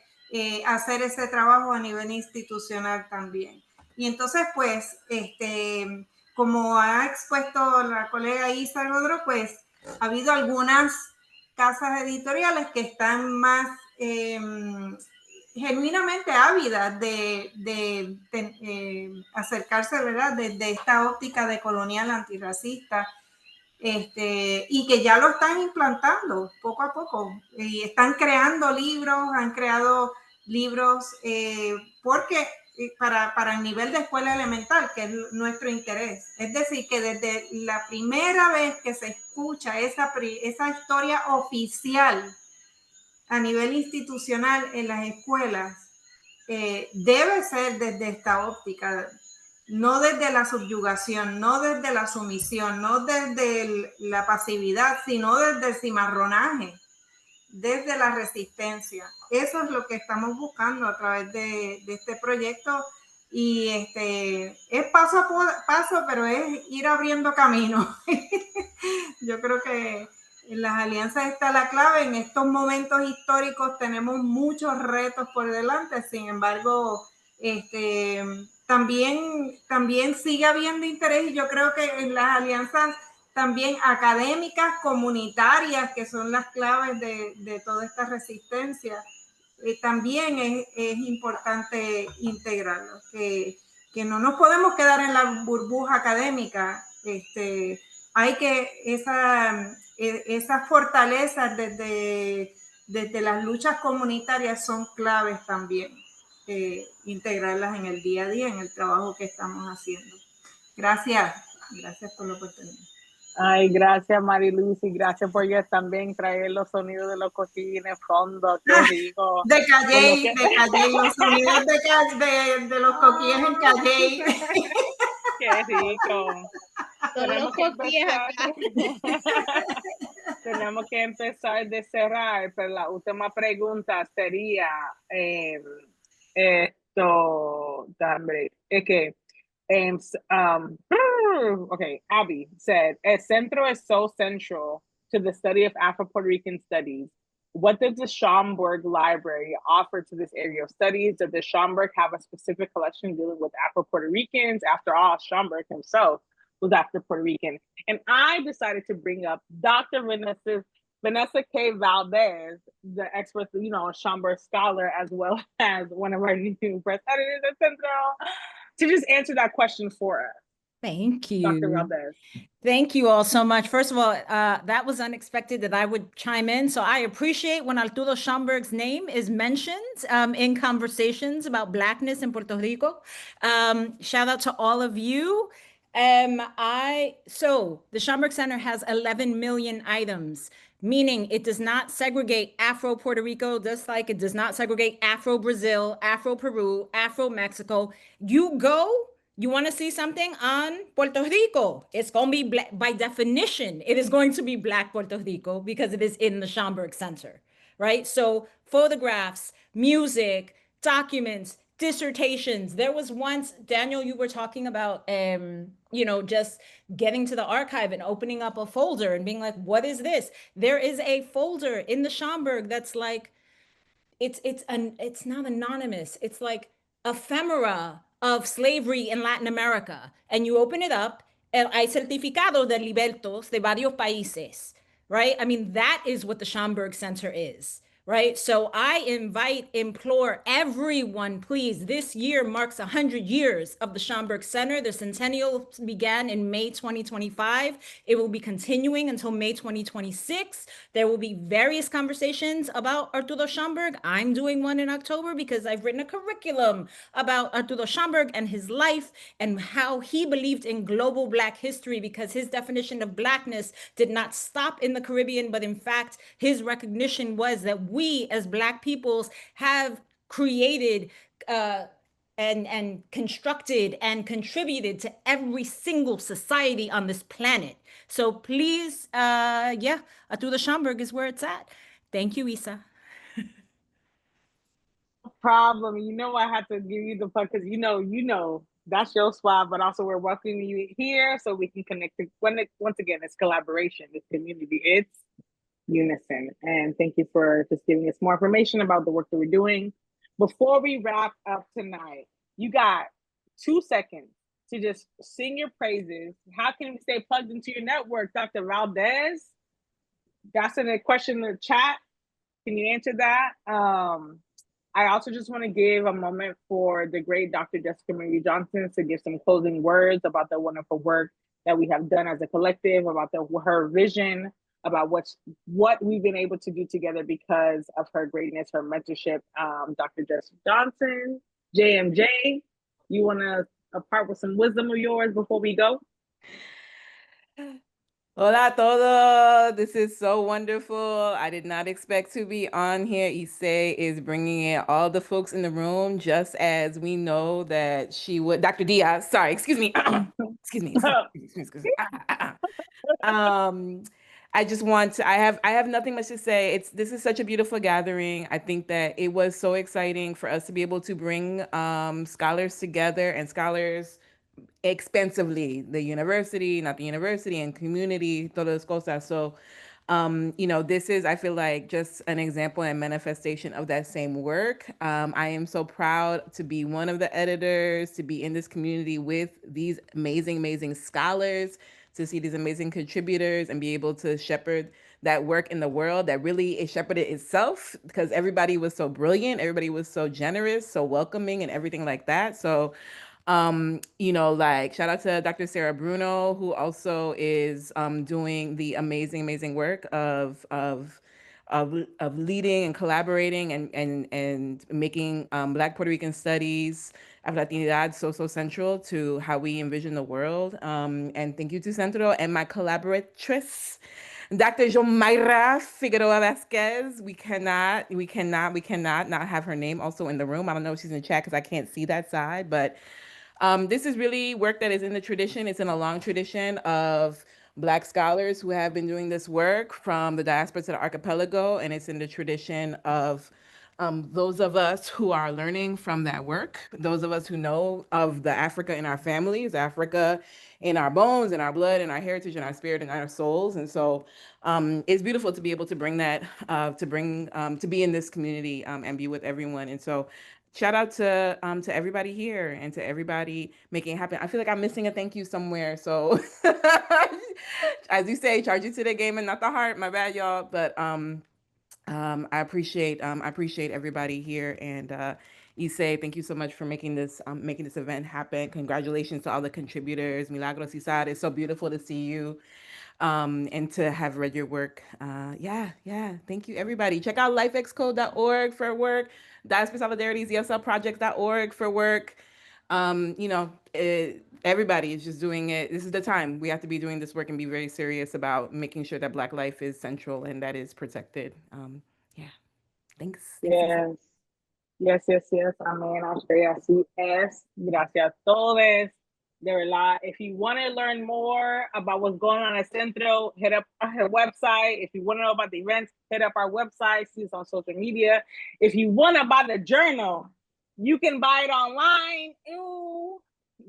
hacer ese trabajo a nivel institucional también. Y entonces pues como ha expuesto la colega Isar Godreau, pues ha habido algunas casas editoriales que están más genuinamente ávidas de acercarse, ¿verdad?, desde esta óptica de colonial antirracista, y que ya lo están implantando poco a poco y están creando libros, han creado libros porque para el nivel de escuela elemental, que es nuestro interés. Es decir, que desde la primera vez que se escucha esa historia oficial a nivel institucional en las escuelas, debe ser desde esta óptica, no desde la subyugación, no desde la sumisión, no desde la pasividad, sino desde el cimarronaje, desde la resistencia. Eso es lo que estamos buscando a través de este proyecto, y es paso a paso, pero es ir abriendo camino. Yo creo que en las alianzas está la clave. En estos momentos históricos tenemos muchos retos por delante, sin embargo, también sigue habiendo interés, y yo creo que en las alianzas también académicas, comunitarias, que son las claves de toda esta resistencia, también es importante integrarlo, que no nos podemos quedar en la burbuja académica. Hay que esas fortalezas desde las luchas comunitarias son claves también, integrarlas en el día a día, en el trabajo que estamos haciendo. Gracias por la oportunidad. Ay, gracias Mariluz, y gracias por también traer los sonidos de los coquilles en fondo. Qué rico. De Calley, los sonidos de los coquilles en Calley. Qué rico. Tenemos que empezar de cerrar, pero la última pregunta sería okay, Abby said, Centro is so central to the study of Afro-Puerto Rican studies. What does the Schomburg Library offer to this area of studies? Does the Schomburg have a specific collection dealing with Afro-Puerto Ricans? After all, Schomburg himself was Afro-Puerto Rican. And I decided to bring up Dr. Vanessa K. Valdez, the expert, a Schomburg scholar, as well as one of our new press editors at Centro, to just answer that question for us. Thank you. Dr. Valdez. Thank you all so much. First of all, that was unexpected that I would chime in. So I appreciate when Arturo Schomburg's name is mentioned in conversations about Blackness in Puerto Rico. Shout out to all of you. So the Schomburg Center has 11 million items, meaning it does not segregate Afro-Puerto Rico, just like it does not segregate Afro-Brazil, Afro-Peru, Afro-Mexico. You want to see something on Puerto Rico, it's going to be black. By definition, it is going to be Black Puerto Rico because it is in the Schomburg Center, right? So photographs, music, documents, dissertations. There was once, Daniel, you were talking about, just getting to the archive and opening up a folder and being like, what is this? There is a folder in the Schomburg that's like, it's not anonymous. It's like ephemera of slavery in Latin America. And you open it up, and hay certificado de libertos de varios países, right? I mean, that is what the Schomburg Center is, right? So I implore everyone, please, this year marks 100 years of the Schomburg Center. The centennial began in May 2025. It will be continuing until May 2026. There will be various conversations about Arturo Schomburg. I'm doing one in October because I've written a curriculum about Arturo Schomburg and his life and how he believed in global Black history, because his definition of Blackness did not stop in the Caribbean, but in fact, his recognition was that we as Black peoples have created and constructed and contributed to every single society on this planet. So please, Arturo Schomburg is where it's at. Thank you, Essah. No problem. I had to give you the plug because that's your spot, but also we're welcoming you here so we can connect. Once again, it's collaboration, it's community, it's unison. And thank you for just giving us more information about the work that we're doing. Before we wrap up tonight, you got 2 seconds to just sing your praises. How can we stay plugged into your network, Dr. Valdez? That's a question in the chat. Can you answer that? I also just want to give a moment for the great Dr. Jessica Marie Johnson to give some closing words about the wonderful work that we have done as a collective, about her vision, about what we've been able to do together because of her greatness, her mentorship. Dr. Jessica Johnson, JMJ, you want to part with some wisdom of yours before we go? Hola a todos. This is so wonderful. I did not expect to be on here. Essah is bringing in all the folks in the room, just as we know that she would. Dr. Diaz, sorry, excuse me. Excuse me. I just want to, I have nothing much to say. This is such a beautiful gathering. I think that it was so exciting for us to be able to bring scholars together, and scholars expensively, the university, not the university, and community, todas cosas. So, this is, I feel like, just an example and manifestation of that same work. I am so proud to be one of the editors, to be in this community with these amazing, amazing scholars, to see these amazing contributors and be able to shepherd that work in the world that really it shepherded itself, because everybody was so brilliant, everybody was so generous, so welcoming, and everything like that. So, shout out to Dr. Sarah Bruno, who also is doing the amazing, amazing work of leading and collaborating and making Black Puerto Rican studies, Afro-Latinidad so central to how we envision the world. And thank you to Centro and my collaboratrice, Dr. Jomaira Figueroa Vasquez. We cannot not have her name also in the room. I don't know if she's in the chat because I can't see that side, but this is really work that is in the tradition. It's in a long tradition of Black scholars who have been doing this work from the diaspora to the archipelago, and it's in the tradition of those of us who are learning from that work, those of us who know of the Africa in our families, Africa in our bones, in our blood, in our heritage, in our spirit, and our souls. And so it's beautiful to be able to bring that, to be in this community and be with everyone. And so shout out to everybody here and to everybody making it happen. I feel like I'm missing a thank you somewhere. So as you say, charge it to the game and not the heart. My bad, y'all. But I appreciate everybody here, and Isay, thank you so much for making this event happen. Congratulations to all the contributors. Milagros, Isar, it's so beautiful to see you and to have read your work. Yeah, thank you, everybody. Check out lifexcode.org for work, Diaspora Solidarity's ESLproject.org for work. Everybody is just doing it. This is the time we have to be doing this work and be very serious about making sure that Black life is central and that is protected. Yeah, thanks. Yes. Yes. Amén. Así es. Gracias a todos. De verdad, if you want to learn more about what's going on at Centro, hit up our website. If you want to know about the events, hit up our website. See us on social media. If you want to buy the journal, you can buy it online. Ooh,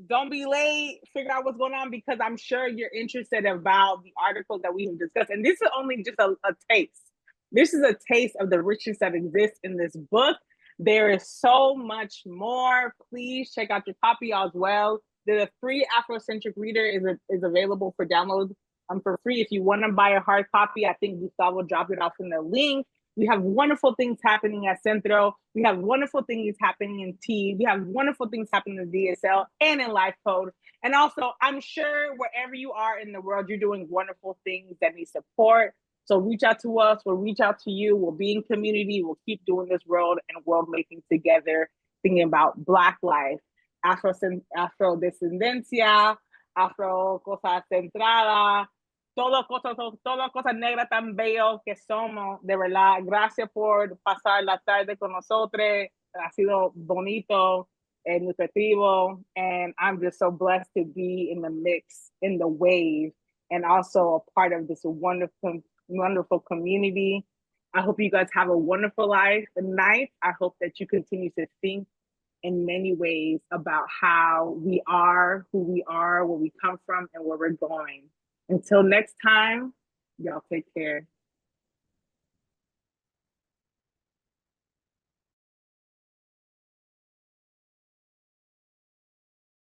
don't be late. Figure out what's going on, because I'm sure you're interested about the articles that we have discussed. And this is only just a taste. This is a taste of the richness that exists in this book. There is so much more. Please check out your copy as well. The free Afrocentric reader is available for download for free. If you want to buy a hard copy, I think Gustavo dropped it off in the link. We have wonderful things happening at Centro. We have wonderful things happening in T. We have wonderful things happening in DSL and in Life Code. And also, I'm sure wherever you are in the world, you're doing wonderful things that need support. So reach out to us. We'll reach out to you. We'll be in community. We'll keep doing this world and world making together, thinking about Black life, Afrodescendencia, Afro cosa centrada, todo cosas negras tan bello que somos. De verdad, gracias por pasar la tarde con nosotros. Ha sido bonito and nutritivo. And I'm just so blessed to be in the mix, in the wave, and also a part of this wonderful community. I hope you guys have a wonderful night. I hope that you continue to think in many ways about how we are, who we are, where we come from, and where we're going. Until next time, y'all take care.